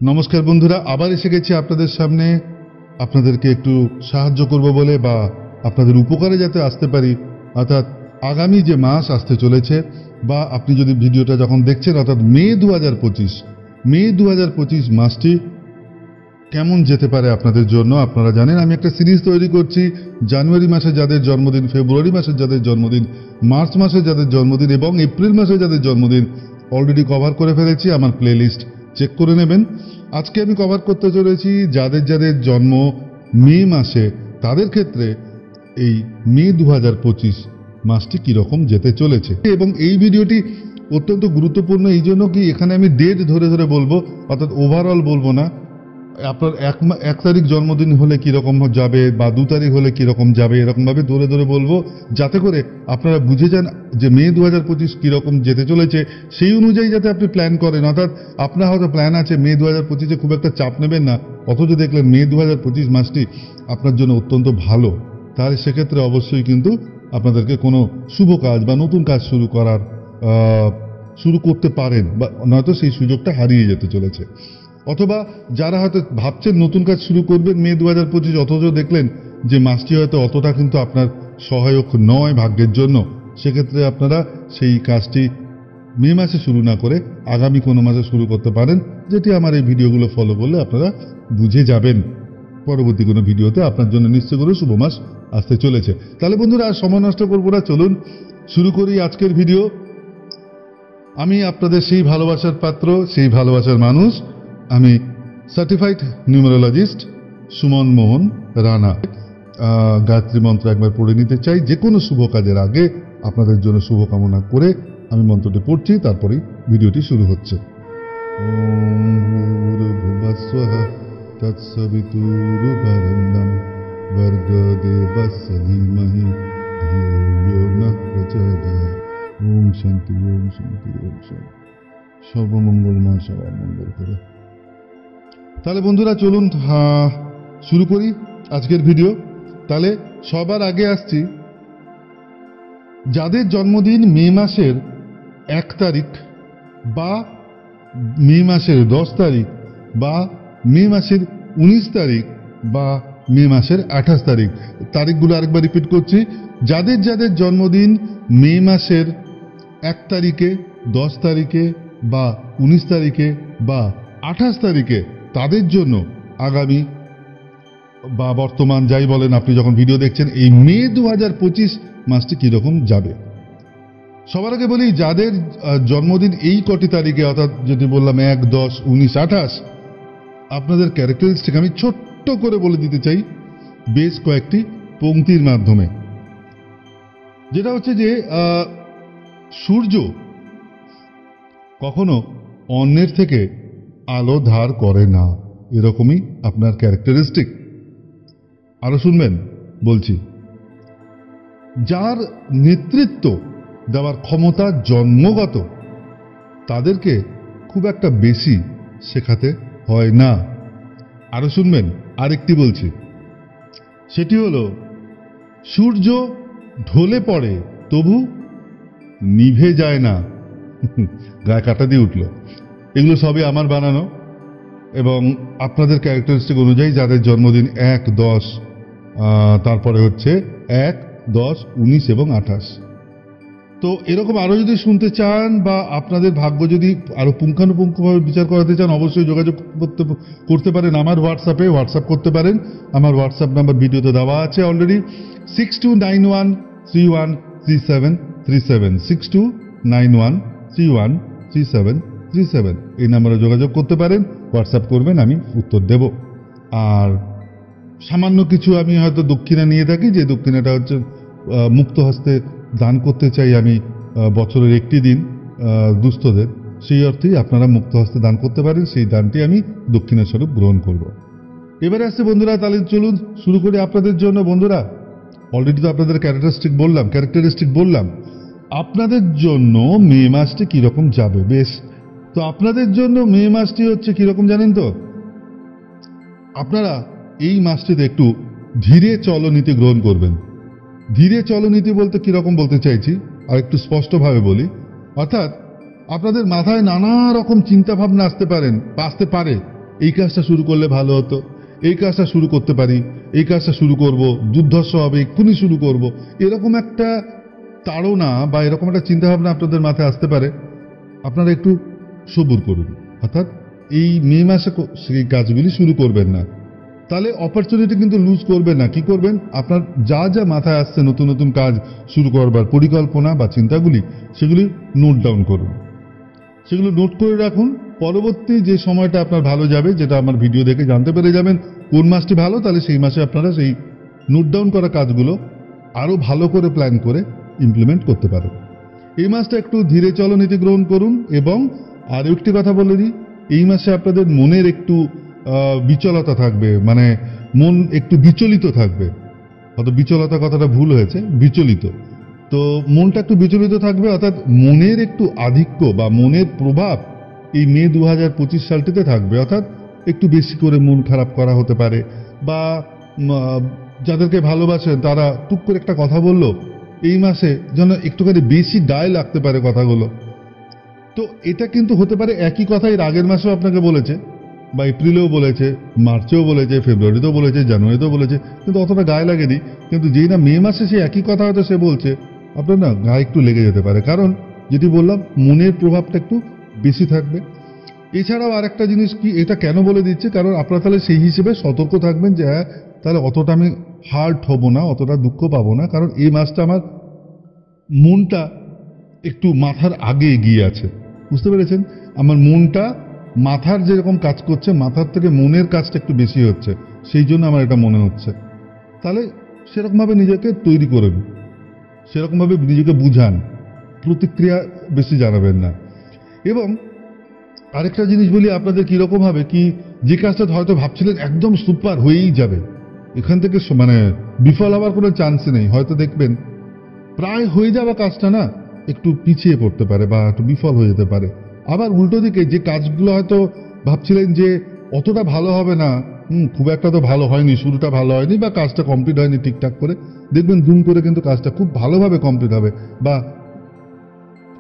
নমস্কার বন্ধুরা, আবার এসে গেছি আপনাদের সামনে আপনাদেরকে একটু সাহায্য করব বলে বা আপনাদের উপকারে যাতে আসতে পারি। অর্থাৎ আগামী যে মাস আসতে চলেছে বা আপনি যদি ভিডিওটা যখন দেখছেন অর্থাৎ মে 2025 মাসটি কেমন যেতে পারে আপনাদের জন্য। আপনারা জানেন আমি একটা সিরিজ তৈরি করছি, জানুয়ারি মাসে যাদের জন্মদিন, ফেব্রুয়ারি মাসে যাদের জন্মদিন, মার্চ মাসে যাদের জন্মদিন এবং এপ্রিল মাসে যাদের জন্মদিন অলরেডি কভার করে ফেলেছি। আমার প্লেলিস্ট চেক করে নেবেন। আজকে আমি কভার করতে চলেছি যাদের যাদের জন্ম মে মাসে, তাদের ক্ষেত্রে এই মে 2025 মাসটি কীরকম যেতে চলেছে। এবং এই ভিডিওটি অত্যন্ত গুরুত্বপূর্ণ এই জন্য কি এখানে আমি ডেট ধরে ধরে বলবো, অর্থাৎ ওভারঅল বলবো না। আপনার এক তারিখ জন্মদিন হলে কীরকম যাবে বা 2 তারিখ হলে কীরকম যাবে, এরকমভাবে ধরে ধরে বলবো যাতে করে আপনারা বুঝে যান যে মে 2025 কীরকম যেতে চলেছে, সেই অনুযায়ী যাতে আপনি প্ল্যান করেন। অর্থাৎ আপনার হয়তো প্ল্যান আছে মে 2025-এ খুব একটা চাপ নেবেন না, অথচ দেখলেন মে 2025 মাসটি আপনার জন্য অত্যন্ত ভালো, তাহলে সেক্ষেত্রে অবশ্যই কিন্তু আপনাদেরকে কোনো শুভ কাজ বা নতুন কাজ শুরু করতে পারেন, বা নয়তো সেই সুযোগটা হারিয়ে যেতে চলেছে। অথবা যারা হয়তো ভাবছেন নতুন কাজ শুরু করবেন মে 2025, অথচ দেখলেন যে মাসটি হয়তো অতটা কিন্তু আপনার সহায়ক নয় ভাগ্যের জন্য, সেক্ষেত্রে আপনারা সেই কাজটি মে মাসে শুরু না করে আগামী কোনো মাসে শুরু করতে পারেন, যেটি আমার এই ভিডিওগুলো ফলো করলে আপনারা বুঝে যাবেন। পরবর্তী কোনো ভিডিওতে আপনার জন্য নিশ্চয় করে শুভ মাস আসতে চলেছে। তাহলে বন্ধুরা আর সময় নষ্ট করবো না, চলুন শুরু করি আজকের ভিডিও। আমি আপনাদের সেই ভালোবাসার পাত্র, সেই ভালোবাসার মানুষ, আমি সার্টিফাইড নিউমেরোলজিস্ট সুমন মোহন রানা। গায়ত্রী মন্ত্র একবার পড়ে নিতে চাই যে কোনো শুভ কাজের আগে। আপনাদের জন্য শুভকামনা করে আমি মন্ত্রটি পড়ছি, তারপরেই ভিডিওটি শুরু হচ্ছে। ওম ভূর্ভুবঃ স্বঃ তৎসবিতুর্বরেণ্যং ভর্গদেবস্য ধীমহি ধিয়ো ইয়ো নঃ প্রচোদয়াৎ। ওম শান্তি, ওম শান্তি, ওম শান্তি। সর্বমঙ্গলময়, সবার মঙ্গল করে। তাহলে বন্ধুরা চলুন শুরু করি আজকের ভিডিও। তাহলে সবার আগে আসছি যাদের জন্মদিন মে মাসের 1 তারিখ বা মে মাসের 10 তারিখ বা মে মাসের 19 তারিখ বা মে মাসের 28 তারিখ। তারিখগুলো আরেকবার রিপিট করছি, যাদের যাদের জন্মদিন মে মাসের 1 তারিখে, 10 তারিখে বা 19 তারিখে বা 28 তারিখে, তাদের জন্য আগামী বা বর্তমান যাই বলেন আপনি যখন ভিডিও দেখছেন এই মে 2025 মাসটি কীরকম যাবে। সবার আগে বলি যাদের জন্মদিন এই কটি তারিখে, অর্থাৎ যদি বললাম 1, 10, 19, 28, আপনাদের ক্যারেক্টারিস্টিক আমি ছোট্ট করে বলে দিতে চাই বেশ কয়েকটি পংক্তির মাধ্যমে। যেটা হচ্ছে যে সূর্য কখনো অন্যের থেকে আলো ধার করে না, এরকমই আপনার ক্যারেক্টারিস্টিক। আরো শুনবেন বলছি, যার নেতৃত্ব দেওয়ার ক্ষমতা জন্মগত, তাদেরকে খুব একটা বেশি শেখাতে হয় না। আরো শুনবেন, আরেকটি বলছি, সেটি হলো সূর্য ঢলে পড়ে তবু নিভে যায় না। গায়ে কাটা দিয়ে উঠল। এগুলো সবই আমার বানানো এবং আপনাদের ক্যারেক্টারিস্টিক অনুযায়ী যাদের জন্মদিন 1, 10, তারপরে হচ্ছে 1, 10, 19 এবং 28। তো এরকম আরও যদি শুনতে চান বা আপনাদের ভাগ্য যদি আরও পুঙ্খানুপুঙ্খভাবে বিচার করাতে চান, অবশ্যই যোগাযোগ করতে পারেন আমার হোয়াটসঅ্যাপ করতে পারেন। আমার হোয়াটসঅ্যাপ নাম্বার ভিডিওতে দেওয়া আছে অলরেডি, 6291313737, 6291313737। এই নাম্বারে যোগাযোগ করতে পারেন, হোয়াটসঅ্যাপ করবেন, আমি উত্তর দেব। আর সামান্য কিছু আমি হয়তো দক্ষিণা নিয়ে থাকি, যে দক্ষিণাটা হচ্ছে মুক্ত হস্তে দান করতে চাই আমি বছরের একটি দিন দুস্থদের, সেই অর্থেই আপনারা মুক্ত হস্তে দান করতে পারেন, সেই দানটি আমি দক্ষিণা স্বরূপ গ্রহণ করব। এবারে আসছে বন্ধুরা, তাহলে চলুন শুরু করি আপনাদের জন্য। বন্ধুরা অলরেডি তো আপনাদের ক্যারেক্টারিস্টিক বললাম, আপনাদের জন্য মে মাসটি কিরকম যাবে। বেশ, তো আপনাদের জন্য মে মাসটি হচ্ছে কিরকম জানেন তো? আপনারা এই মাসটিতে একটু ধীরে চলনীতি গ্রহণ করবেন। ধীরে চলনীতি বলতে কিরকম বলতে চাইছি আর একটু স্পষ্টভাবে বলি, অর্থাৎ আপনাদের মাথায় নানা রকম চিন্তা ভাবনা আসতে পারে, এই কাজটা শুরু করলে ভালো হতো, এই কাজটা শুরু করতে পারি, এই কাজটা শুরু করব, দুর্ধর্ষ হবে, এক্ষুনি শুরু করব, এরকম একটা তাড়না বা এরকম একটা চিন্তাভাবনা আপনাদের মাথায় আসতে পারে। আপনারা একটু সবুর করুন, অর্থাৎ এই মে মাসে সেই কাজগুলি শুরু করবেন না। তাহলে অপরচুনিটি কিন্তু লুজ করবেন না। কি করবেন? আপনার যা যা মাথায় আসছে নতুন নতুন কাজ শুরু করবার পরিকল্পনা বা চিন্তাগুলি, সেগুলি নোট ডাউন করুন, সেগুলো নোট করে রাখুন। পরবর্তী যে সময়টা আপনার ভালো যাবে, যেটা আমার ভিডিও দেখে জানতে পেরে যাবেন কোন মাসটি ভালো, তাহলে সেই মাসে আপনারা সেই নোট ডাউন করা কাজগুলো আরো ভালো করে প্ল্যান করে ইমপ্লিমেন্ট করতে পারেন। এই মাসটা একটু ধীরে চলো নীতি গ্রহণ করুন। এবং আর একটি কথা বলে দিই, এই মাসে আপনাদের মনের একটু বিচলতা থাকবে, মানে মন একটু বিচলিত থাকবে। হয়তো বিচলতা কথাটা ভুল হয়েছে, বিচলিত। তো মনটা একটু বিচলিত থাকবে, অর্থাৎ মনের একটু আধিক্য বা মনের প্রভাব এই মে 2025 সালটিতে থাকবে। অর্থাৎ একটু বেশি করে মন খারাপ করা হতে পারে, বা যাদেরকে ভালোবাসেন তারা টুক করে একটা কথা বললো, এই মাসে যেন একটুখানি বেশি গায়ে লাগতে পারে কথাগুলো। তো এটা কিন্তু হতে পারে একই কথা এর আগের মাসেও আপনাকে বলেছে, বা এপ্রিলেও বলেছে, মার্চেও বলেছে, ফেব্রুয়ারিতেও বলেছে, জানুয়ারিতেও বলেছে, কিন্তু অতটা গায়ে লাগেনি। কিন্তু যেই না মে মাসে সে একই কথা হয়তো সে বলছে, আপনার না গায়ে একটু লেগে যেতে পারে, কারণ যেটি বললাম মনের প্রভাবটা একটু বেশি থাকবে। এছাড়াও আর একটা জিনিস কি, এটা কেন বলে দিচ্ছে, কারণ আপনারা তাহলে সেই হিসেবে সতর্ক থাকবেন যে হ্যাঁ, তাহলে অতটা আমি হার্ট হব না, অতটা দুঃখ পাবো না, কারণ এই মাসটা আমার মনটা একটু মাথার আগে এগিয়ে আছে। বুঝতে পেরেছেন? আমার মনটা মাথার যেরকম কাজ করছে, মাথার থেকে মনের কাজটা একটু বেশি হচ্ছে, সেই জন্য আমার এটা মনে হচ্ছে। তাহলে সেরকমভাবে নিজেকে তৈরি করুন, সেরকমভাবে নিজেকে বুঝান, প্রতিক্রিয়া বেশি জানাবেন না। এবং আরেকটা জিনিস বলি আপনাদের, কিরকম হবে কি, যে কাজটা হয়তো ভাবছিলেন একদম সুপার হয়েই যাবে, এখান থেকে মানে বিফল হওয়ার কোনো চান্সই নেই, হয়তো দেখবেন প্রায় হয়ে যাওয়া কাজটা না একটু পিছিয়ে পড়তে পারে বা একটু বিফল হয়ে যেতে পারে। আবার উল্টো দিকে যে কাজগুলো হয়তো ভাবছিলেন যে অতটা ভালো হবে না, খুব একটা তো ভালো হয়নি, শুরুটা ভালো হয়নি বা কাজটা কমপ্লিট হয়নি ঠিকঠাক করে, দেখবেন দুম করে কিন্তু কাজটা খুব ভালোভাবে কমপ্লিট হবে, বা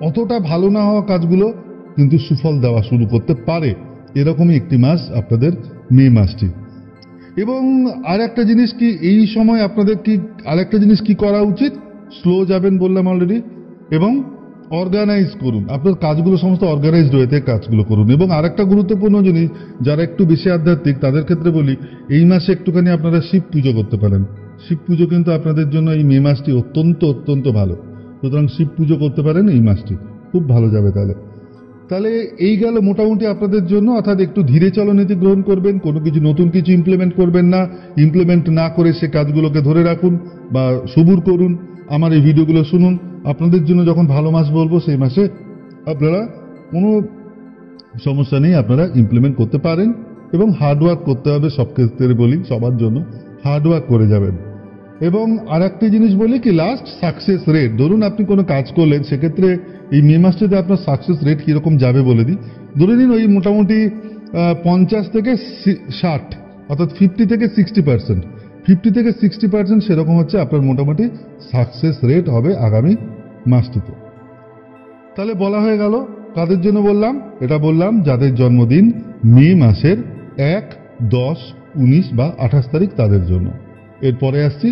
অতটা ভালো না হওয়া কাজগুলো কিন্তু সুফল দেওয়া শুরু করতে পারে। এরকমই একটি মাস আপনাদের মে মাসটি। এবং আর একটা জিনিস কি, এই সময় আপনাদের কি আর একটা জিনিস কি করা উচিত, স্লো যাবেন বললাম অলরেডি, এবং অর্গানাইজ করুন আপনার কাজগুলো, সমস্ত অর্গানাইজড ওয়েতে কাজগুলো করুন। এবং আরেকটা গুরুত্বপূর্ণ জিনিস, যারা একটু বেশি আধ্যাত্মিক তাদের ক্ষেত্রে বলি, এই মাসে একটুখানি আপনারা শিব পুজো করতে পারেন। শিব পুজো কিন্তু আপনাদের জন্য এই মে মাসটি অত্যন্ত অত্যন্ত ভালো, সুতরাং শিব পুজো করতে পারেন এই মাসটি, খুব ভালো যাবে। তাহলে এই গেল মোটামুটি আপনাদের জন্য। অর্থাৎ একটু ধীরে চলো নীতি গ্রহণ করবেন, কোনো কিছু নতুন কিছু ইমপ্লিমেন্ট করবেন না, ইমপ্লিমেন্ট না করে সে কাজগুলোকে ধরে রাখুন বা সবুর করুন। আমার এই ভিডিওগুলো শুনুন, আপনাদের জন্য যখন ভালো মাস বলবো সেই মাসে আপনারা কোনো সমস্যা নেই, আপনারা ইমপ্লিমেন্ট করতে পারেন। এবং হার্ডওয়ার্ক করতে হবে, সব ক্ষেত্রে বলি, সবার জন্য হার্ডওয়ার্ক করে যাবেন। এবং আর একটি জিনিস বলি কি, লাস্ট সাকসেস রেট, ধরুন আপনি কোনো কাজ করলেন, সেক্ষেত্রে এই মে মাসটাতে আপনার সাকসেস রেট কিরকম যাবে বলে দিই। ধরে নিন ওই মোটামুটি 50 থেকে 60, অর্থাৎ 50 থেকে 60%, 50 থেকে 60% সেরকম হচ্ছে আপনার মোটামুটি সাকসেস রেট হবে আগামী মাসটিতে। তাহলে বলা হয়ে গেল কাদের জন্য বললাম, এটা বললাম যাদের জন্মদিন মে মাসের 1, 10, 19 বা 28 তারিখ তাদের জন্য। এরপরে আসছি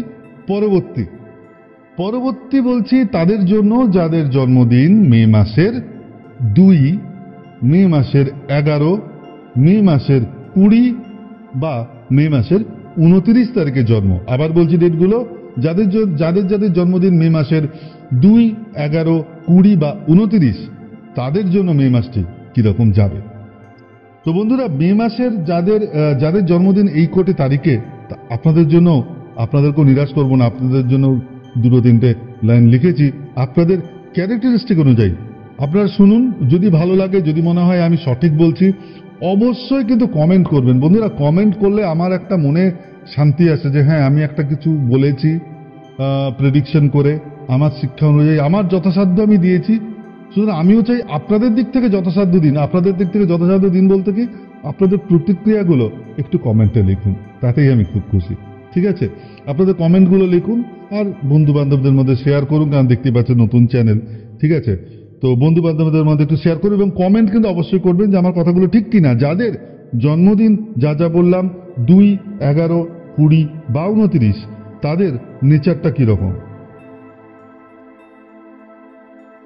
পরবর্তী বলছি তাদের জন্য যাদের জন্মদিন মে মাসের 2, মে মাসের 11, মে মাসের 20 বা মে মাসের 29 তারিখে জন্ম। আবার বলছি ডেটগুলো, যাদের যাদের জন্মদিন মে মাসের 2, 11, 20 বা 29, তাদের জন্য মে মাসটি কিরকম যাবে। তো বন্ধুরা, মে মাসের যাদের জন্মদিন এই কোটি তারিখে, আপনাদের জন্য, আপনাদেরকেও নিরাশ করবো না, আপনাদের জন্য 2-3টে লাইন লিখেছি আপনাদের ক্যারেক্টারিস্টিক অনুযায়ী। আপনারা শুনুন, যদি ভালো লাগে, যদি মনে হয় আমি সঠিক বলছি, অবশ্যই কিন্তু কমেন্ট করবেন। বন্ধুরা, কমেন্ট করলে আমার একটা মনে শান্তি আসে যে হ্যাঁ, আমি একটা কিছু বলেছি প্রেডিকশন করে, আমার শিক্ষা অনুযায়ী আমার যথাসাধ্য আমি দিয়েছি। সুতরাং আমিও চাই আপনাদের দিক থেকে যথাসাধ্য দিন। আপনাদের দিক থেকে যথাসাধ্য দিন বলতে কি, আপনাদের প্রতিক্রিয়াগুলো একটু কমেন্টে লিখুন, তাতেই আমি খুব খুশি। ঠিক আছে, আপনাদের কমেন্টগুলো লিখুন আর বন্ধু বান্ধবদের মধ্যে শেয়ার করুন, কারণ দেখতে পাচ্ছেন নতুন চ্যানেল। ঠিক আছে, তো বন্ধু বান্ধবদের মধ্যে একটু শেয়ার করুন এবং কমেন্ট কিন্তু অবশ্যই করবেন যে আমার কথাগুলো ঠিক কিনা। যাদের জন্মদিন যা যা বললাম 2, 11, 20 বা 29 তাদের নেচারটা কিরকম।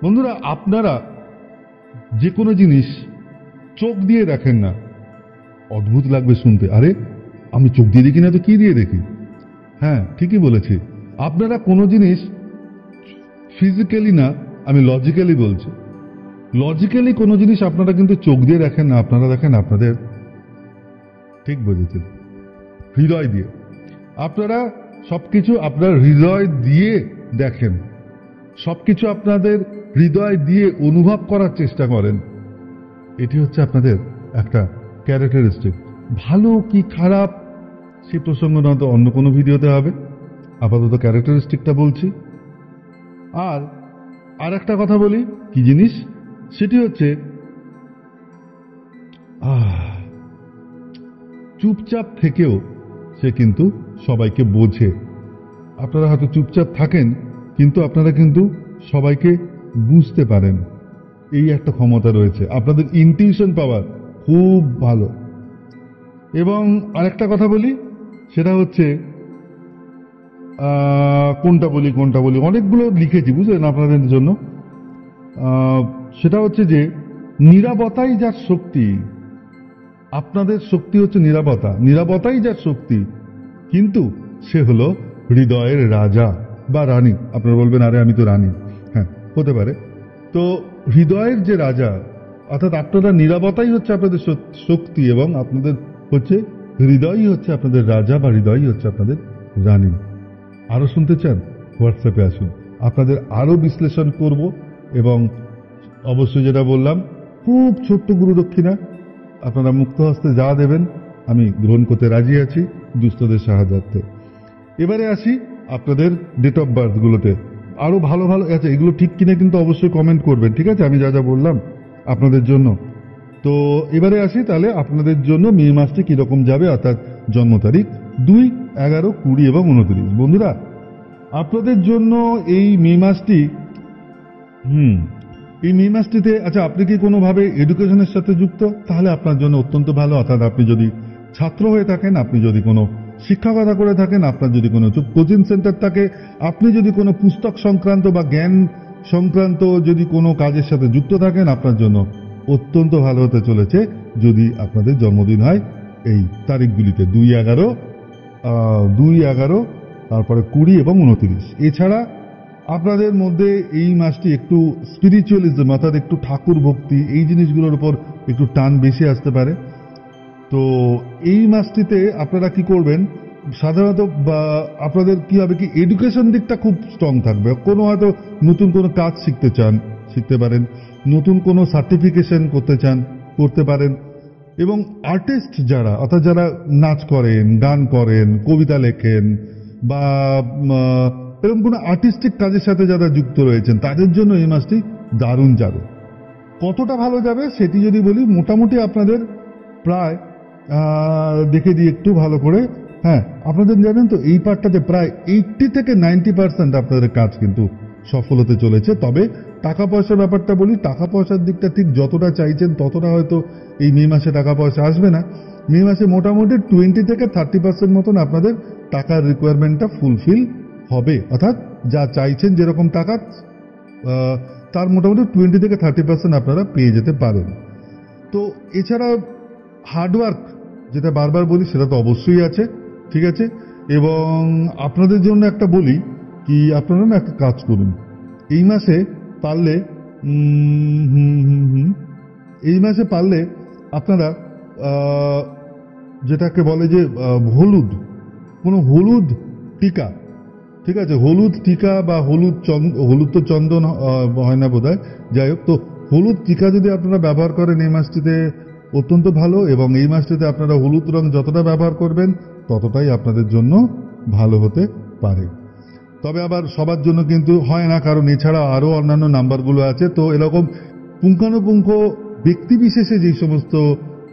বন্ধুরা, আপনারা যে কোনো জিনিস চোখ দিয়ে দেখেন না। অদ্ভুত লাগবে শুনতে, আরে আমি চোখ দিয়ে দেখি না তো কি দিয়ে দেখি? হ্যাঁ, ঠিকই বলেছি। আপনারা কোনো জিনিস ফিজিক্যালি না, আমি লজিক্যালি বলছি। লজিক্যালি কোনো জিনিস আপনারা কিন্তু চোখ দিয়ে দেখেন না, আপনারা দেখেন আপনাদের, ঠিক বুঝেছেন, হৃদয় দিয়ে। আপনারা সবকিছু আপনার হৃদয় দিয়ে দেখেন, সবকিছু আপনাদের হৃদয় দিয়ে অনুভব করার চেষ্টা করেন। এটি হচ্ছে আপনাদের একটা ক্যারেক্টারিস্টিক। ভালো কি খারাপ সে প্রসঙ্গ না তো অন্য কোনো ভিডিওতে হবে, আপাতত ক্যারেক্টারিস্টিকটা বলছি। আর একটা কথা বলি, কি জিনিস সেটি হচ্ছে চুপচাপ থেকেও সে কিন্তু সবাইকে বোঝে। আপনারা হয়তো চুপচাপ থাকেন কিন্তু আপনারা কিন্তু সবাইকে বুঝতে পারেন, এই একটা ক্ষমতা রয়েছে। আপনাদের ইনটিউশন পাওয়ার খুব ভালো। এবং আরেকটা কথা বলি, সেটা হচ্ছে কোনটা বলি অনেকগুলো লিখেছি বুঝলেন আপনাদের জন্য। সেটা হচ্ছে যে নীরবতাই যার শক্তি। আপনাদের শক্তি হচ্ছে নীরবতা, নীরবতাই যার শক্তি, কিন্তু সে হলো হৃদয়ের রাজা বা রানী। আপনারা বলবেন আরে আমি তো রানী, হ্যাঁ হতে পারে। তো হৃদয়ের যে রাজা, অর্থাৎ আপনারা নীরবতাই হচ্ছে আপনাদের শক্তি এবং আপনাদের হচ্ছে হৃদয়ই হচ্ছে আপনাদের রাজা বা হৃদয়ই হচ্ছে আপনাদের রানী। আরো শুনতে চান? হোয়াটসঅ্যাপে আসুন, আপনাদের আরো বিশ্লেষণ করব। এবং অবশ্যই যেটা বললাম, খুব ছোট্ট গুরু দক্ষিণা, আপনারা মুক্ত হস্তে যা দেবেন আমি গ্রহণ করতে রাজি আছি দুস্থদের সাহায্যার্থে। এবারে আসি আপনাদের ডেট অফ বার্থ গুলোতে। আরো ভালো ভালো আছে, এগুলো ঠিক কিনা কিন্তু অবশ্যই কমেন্ট করবেন, ঠিক আছে? আমি যা যা বললাম আপনাদের জন্য। তো এবারে আসি তাহলে আপনাদের জন্য মে মাসটি কিরকম যাবে, অর্থাৎ জন্ম তারিখ 2, 11, 20 এবং 29। বন্ধুরা, আপনাদের জন্য এই মে মাসটি এই মে মাসটিতে, আচ্ছা আপনি কি কোনোভাবে এডুকেশনের সাথে যুক্ত? তাহলে আপনার জন্য অত্যন্ত ভালো। অর্থাৎ আপনি যদি ছাত্র হয়ে থাকেন, আপনি যদি কোনো শিক্ষকতা করে থাকেন, আপনার যদি কোনো কোচিং সেন্টার থাকে, আপনি যদি কোনো পুস্তক সংক্রান্ত বা জ্ঞান সংক্রান্ত যদি কোনো কাজের সাথে যুক্ত থাকেন, আপনার জন্য অত্যন্ত ভালো হতে চলেছে যদি আপনাদের জন্মদিন হয় এই তারিখগুলিতে 2, 11, তারপরে 20 এবং 29। এছাড়া আপনাদের মধ্যে এই মাসটি একটু স্পিরিচুয়ালিজম, অর্থাৎ একটু ঠাকুর ভক্তি, এই জিনিসগুলোর উপর একটু টান বেশি আসতে পারে। তো এই মাসটিতে আপনারা কি করবেন, সাধারণত আপনাদের কি হবে কি, এডুকেশন দিকটা খুব স্ট্রং থাকবে। কোনো হয়তো নতুন কোনো কাজ শিখতে চান, শিখতে পারেন। নতুন কোনো সার্টিফিকেশন করতে চান, করতে পারেন। এবং আর্টিস্ট যারা, অর্থাৎ যারা নাচ করেন, গান করেন, কবিতা লেখেন বা এরকম কোনো আর্টিস্টিক কাজের সাথে যারা যুক্ত রয়েছেন, তাদের জন্য এই মাসটি দারুণ যাবে। কতটা ভালো যাবে সেটি যদি বলি, মোটামুটি আপনাদের প্রায় দেখে দিই একটু ভালো করে। হ্যাঁ, আপনাদের জানেন তো এই পার্টটাতে প্রায় 80 থেকে 90% আপনাদের কাজ কিন্তু সফল হতে চলেছে। তবে টাকা পয়সার ব্যাপারটা বলি, টাকা পয়সার দিকটা ঠিক যতটা চাইছেন ততটা হয়তো এই মে মাসে টাকা পয়সা আসবে না। মে মাসে মোটামুটি 20 থেকে 30% মতন আপনাদের টাকার রিকোয়ারমেন্টটা ফুলফিল হবে। অর্থাৎ যা চাইছেন যেরকম টাকা, তার মোটামুটি 20 থেকে 30% আপনারা পেয়ে যেতে পারেন। তো এছাড়া হার্ডওয়ার্ক যেটা বারবার বলি সেটা তো অবশ্যই আছে, ঠিক আছে? এবং আপনাদের জন্য একটা বলি কি, আপনারা না একটা কাজ করুন এই মাসে পারলে, এই মাসে পারলে আপনারা যেটাকে বলে যে হলুদ, কোনো হলুদ টিকা, ঠিক আছে? হলুদ টিকা বা হলুদ তো চন্দন হয় না বোধহয়, যাই হোক, তো হলুদ টিকা যদি আপনারা ব্যবহার করেন এই মাসটিতে অত্যন্ত ভালো। এবং এই মাসটিতে আপনারা হলুদ রং যতটা ব্যবহার করবেন ততটাই আপনাদের জন্য ভালো হতে পারে। তবে আবার সবার জন্য কিন্তু হয় না, কারণ এছাড়া আরো অন্যান্য নাম্বারগুলো আছে। তো এরকম পুঙ্খানুপুঙ্খ ব্যক্তি বিশেষে যে সমস্ত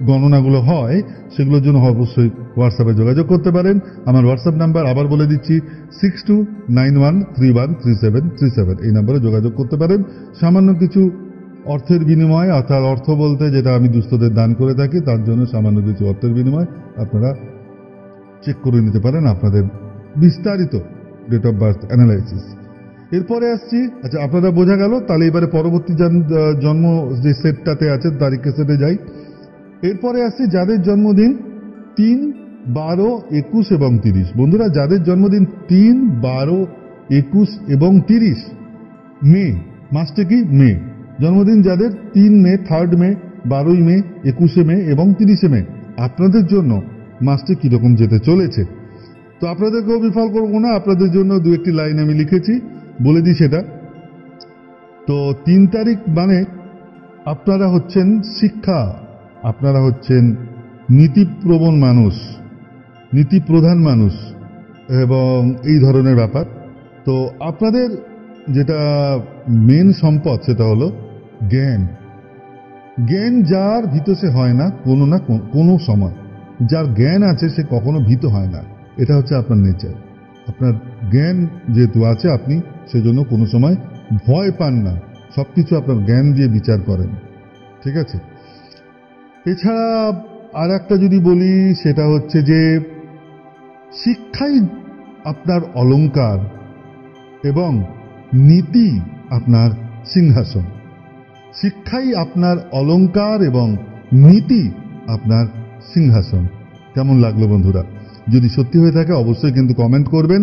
গণনাগুলো হয় সেগুলোর জন্য অবশ্যই হোয়াটসঅ্যাপে যোগাযোগ করতে পারেন। আমার হোয়াটসঅ্যাপ নাম্বার আবার বলে দিচ্ছি 6291313737। এই নাম্বারে যোগাযোগ করতে পারেন। সামান্য কিছু অর্থের বিনিময়ে, অর্থাৎ অর্থ বলতে যেটা আমি দুস্থদের দান করে থাকি, তার জন্য সামান্য কিছু অর্থের বিনিময় আপনারা চেক করে নিতে পারেন আপনাদের বিস্তারিত ডেট অফ বার্থ অ্যানালাইসিস। এরপরে আসছি, আচ্ছা আপনারা বোঝা গেল, তাহলে এবারে পরবর্তী জন্ম যে সেটটাতে আছে তারিখের সেটে যাই। এরপরে আসছি যাদের জন্মদিন 3, 12, 21 এবং 30। বন্ধুরা যাদের জন্মদিন 3, 12, 21 এবং 30 মে, মাসটা কি মে, জন্মদিন যাদের 3 মে, 3 মে, 12 মে, 21 মে এবং 30 মে, আপনাদের জন্য মাসটি কিরকম যেতে চলেছে। তো আপনাদেরকেও বিফল করবো না, আপনাদের জন্য দু একটি লাইন আমি লিখেছি, বলে দিই সেটা। তো 3 তারিখ মানে আপনারা হচ্ছেন শিক্ষা, আপনারা হচ্ছেন নীতিপ্রবণ মানুষ, নীতিপ্রধান মানুষ এবং এই ধরনের ব্যাপার। তো আপনাদের যেটা মেন সম্পদ সেটা হলো জ্ঞান। জ্ঞান যার ভীত সে হয় না কোনো সময়, যার জ্ঞান আছে সে কখনো ভীত হয় না, এটা হচ্ছে আপনার নেচার। আপনার জ্ঞান যেহেতু আছে আপনি সেজন্য কোনো সময় ভয় পান না, সবকিছু আপনার জ্ঞান দিয়ে বিচার করেন, ঠিক আছে। এছাড়া আর একটা যদি বলি সেটা হচ্ছে যে শিক্ষাই আপনার অলংকার এবং নীতি আপনার সিংহাসন। শিক্ষাই আপনার অলংকার এবং নীতি আপনার সিংহাসন। কেমন লাগলো বন্ধুরা? যদি সত্যি হয়ে থাকে অবশ্যই কিন্তু কমেন্ট করবেন,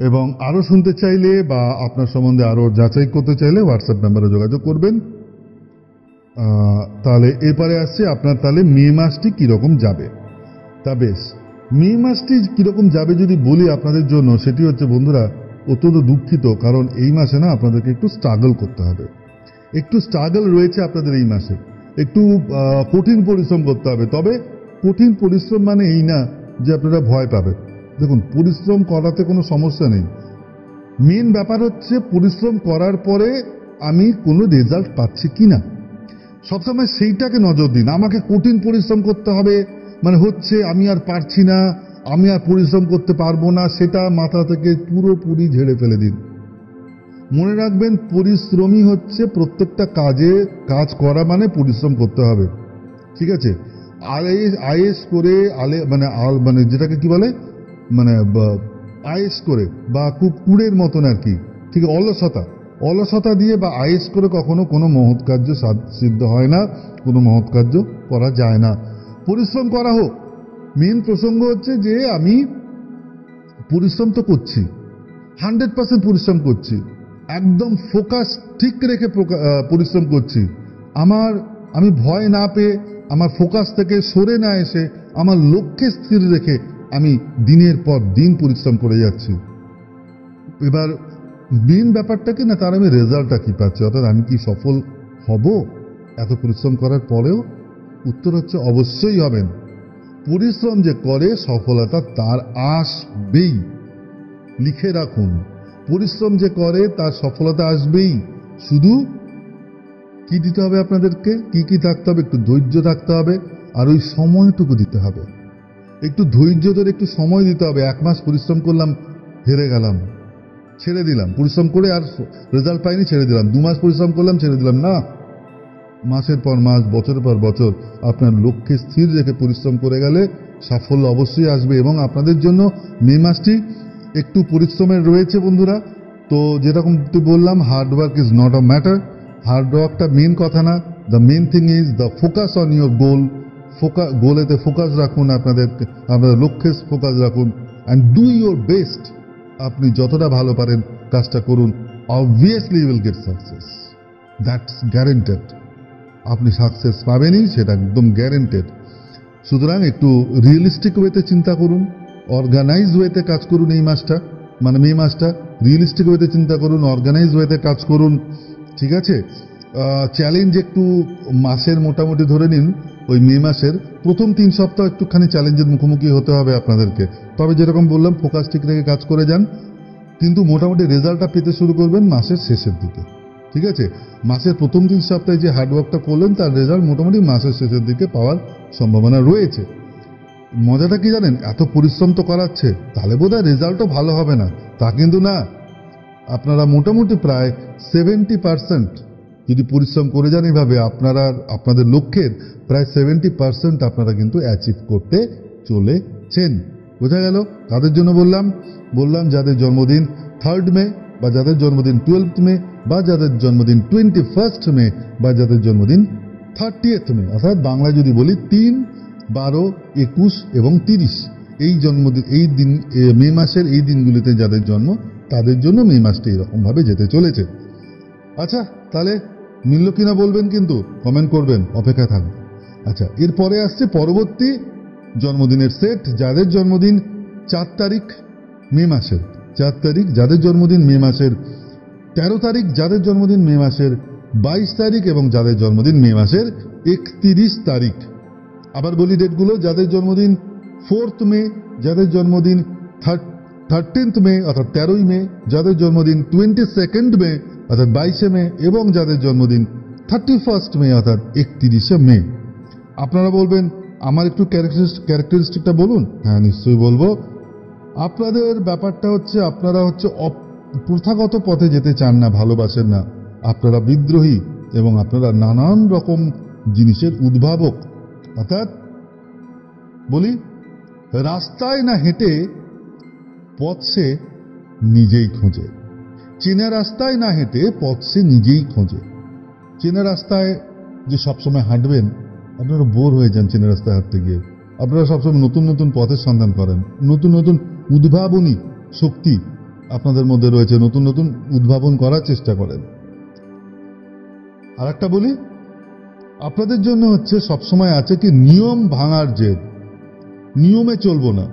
এবং আরো শুনতে চাইলে বা আপনার সম্বন্ধে আরো যাচাই করতে চাইলে হোয়াটসঅ্যাপ নাম্বারে যোগাযোগ করবেন। তাহলে এরপরে আসছে আপনার তাহলে মে মাসটি কিরকম যাবে। তা বেশ, মে মাসটি কিরকম যাবে যদি বলি আপনাদের জন্য, সেটি হচ্ছে বন্ধুরা অত্যন্ত দুঃখিত, কারণ এই মাসে না আপনাদেরকে একটু স্ট্রাগল করতে হবে, একটু স্ট্রাগল রয়েছে আপনাদের এই মাসে, একটু কঠিন পরিশ্রম করতে হবে। তবে কঠিন পরিশ্রম মানে এই না যে আপনারা ভয় পাবেন। দেখুন, পরিশ্রম করাতে কোনো সমস্যা নেই, মেন ব্যাপার হচ্ছে পরিশ্রম করার পরে আমি কোনো রেজাল্ট পাচ্ছি কিনা, সবসময় সেইটাকে নজর দিন। আমাকে কঠিন পরিশ্রম করতে হবে মানে হচ্ছে আমি আর পারছি না, আমি আর পরিশ্রম করতে পারবো না, সেটা মাথা থেকে পুরোপুরি ঝেড়ে ফেলে দিন। মনে রাখবেন, পরিশ্রমী হচ্ছে প্রত্যেকটা কাজ করা মানে পরিশ্রম করতে হবে, ঠিক আছে। আয়েস করে মানে যেটাকে কি বলে, মানে আয়েস করে বা খুব কুড়ের মতন আর কি, ঠিক অলসতা দিয়ে বা আয়েস করে কখনো কোনো মহৎ কার্য সিদ্ধ হয় না, কোনো মহৎ কার্য করা যায় না। পরিশ্রম করা হোক, মেন প্রসঙ্গ হচ্ছে যে আমি পরিশ্রম তো করছি, 100% পরিশ্রম করছি, একদম ফোকাস ঠিক রেখে পরিশ্রম করছি। আমি ভয় না পেয়ে, আমার ফোকাস থেকে সরে না এসে, আমার লক্ষ্যে স্থির রেখে আমি দিনের পর দিন পরিশ্রম করে যাচ্ছি। এবার মেন ব্যাপারটা কি না, তার আমি রেজাল্টটা কি পাচ্ছি, অর্থাৎ আমি কি সফল হব এত পরিশ্রম করার পরেও? উত্তর হচ্ছে অবশ্যই হবেন। পরিশ্রম যে করে সফলতা তার আসবেই, লিখে রাখুন, পরিশ্রম যে করে তার সফলতা আসবেই। শুধু কি দিতে হবে আপনাদেরকে, কি থাকতে হবে, একটু ধৈর্য থাকতে হবে, আর ওই সময়টুকু দিতে হবে, একটু ধৈর্য ধরে একটু সময় দিতে হবে। 1 মাস পরিশ্রম করলাম, হেরে গেলাম, ছেড়ে দিলাম, পরিশ্রম করে আর রেজাল্ট পাইনি, ছেড়ে দিলাম। 2 মাস পরিশ্রম করলাম, ছেড়ে দিলাম, না, মাসের পর মাস, বছরের পর বছর আপনার লক্ষ্যে স্থির রেখে পরিশ্রম করে গেলে সাফল্য অবশ্যই আসবে। এবং আপনাদের জন্য মে মাসটি একটু পরিশ্রমের রয়েছে বন্ধুরা। তো যেরকম বললাম, hard work is not a matter, hard ওয়ার্কটা মেন কথা না, the main thing is the focus on your goal. গোলেতে ফোকাস রাখুন, আপনাদের লক্ষ্যে ফোকাস রাখুন, অ্যান্ড ডু ইউর বেস্ট। আপনি যতটা ভালো পারেন কাজটা করুন, obviously you will get success, that's guaranteed. আপনি সাকসেস পাবেনই, সেটা একদম গ্যারেন্টেড। সুতরাং একটু রিয়েলিস্টিক ওয়েতে চিন্তা করুন, অর্গানাইজ ওয়েতে কাজ করুন। এই মাসটা মানে মে মাসটা রিয়েলিস্টিক ওয়েতে চিন্তা করুন, অর্গানাইজ ওয়েতে কাজ করুন, ঠিক আছে। চ্যালেঞ্জ একটু মাসের মোটামুটি ধরে নিন, ওই মে মাসের প্রথম 3 সপ্তাহ একটুখানি চ্যালেঞ্জের মুখোমুখি হতে হবে আপনাদেরকে। তবে যেরকম বললাম, ফোকাস ঠিক রেখে কাজ করে যান, কিন্তু মোটামুটি রেজাল্টটা পেতে শুরু করবেন মাসের শেষের দিকে, ঠিক আছে। মাসের প্রথম 3 সপ্তাহে যে হার্ডওয়ার্কটা করলেন তার রেজাল্ট মোটামুটি মাসের শেষের দিকে পাওয়ার সম্ভাবনা রয়েছে। মজাটা কি জানেন, এত পরিশ্রম তো করাচ্ছে, তাহলে বোধহয় রেজাল্টও ভালো হবে না, তা কিন্তু না। আপনারা মোটামুটি প্রায় 70% যদি পরিশ্রম করে যান এভাবে আপনারা আপনাদের লক্ষ্যের প্রায় 70% আপনারা কিন্তু অ্যাচিভ করতে চলেছেন। বোঝা গেল? তাদের জন্য বললাম যাদের জন্মদিন 3rd মে বা যাদের জন্মদিন 12th মে বা যাদের জন্মদিন 21st মে বা যাদের জন্মদিন 30th মে, অর্থাৎ বাংলা যদি বলি 3, 12, 21 এবং 30 এই জন্মদিন, এই দিন মে মাসের এই দিনগুলিতে যাদের জন্ম তাদের জন্য মে মাসটি এরকম ভাবে যেতে চলেছে। আচ্ছা, তাহলে মিলল কিনা বলবেন, কিন্তু কমেন্ট করবেন, অপেক্ষায় থাকবে। আচ্ছা, এরপরে আসছে পরবর্তী জন্মদিনের সেট। যাদের জন্মদিন 4 তারিখ মে মাসের, 4 তারিখ যাদের জন্মদিন মে মাসের 13 তারিখ, যাদের জন্মদিন মে মাসের 22 তারিখ এবং যাদের জন্মদিন মে মাসের 31 তারিখ। আবার বলি ডেটগুলো, যাদের জন্মদিন 4th মে, যাদের জন্মদিন 13th মে অর্থাৎ 13ই মে, যাদের জন্মদিন 22nd মে অর্থাৎ 22শে মে এবং যাদের জন্মদিন 31st মে অর্থাৎ 31শে মে। আপনারা বলবেন আমার একটু ক্যারেক্টারিস্টিকটা বলুন। হ্যাঁ, নিশ্চয়ই বলবো। আপনাদের ব্যাপারটা হচ্ছে আপনারা প্রথাগত পথে যেতে চান না, ভালোবাসেন না, আপনারা বিদ্রোহী এবং আপনারা নানান রকম জিনিসের উদ্ভাবক। অর্থাৎ বলি, রাস্তায় না হেঁটে পথ সে নিজেই খোঁজে, চেনা রাস্তায় না হেঁটে পথ সে নিজেই খোঁজে। চেনা রাস্তায় যে সবসময় হাঁটবেন আপনারা বোর হয়ে যান, চেনা রাস্তায় হাঁটতে গিয়ে আপনারা সবসময় নতুন নতুন পথের সন্ধান করেন, নতুন নতুন উদ্ভাবনী শক্তি আপনাদের মধ্যে রয়েছে, নতুন নতুন উদ্ভাবন করার চেষ্টা করেন। আর একটা বলি, আপনাদের জন্য হচ্ছে সবসময় আছে কি নিয়ম ভাঙার জেদ। নিয়মে চলবো না,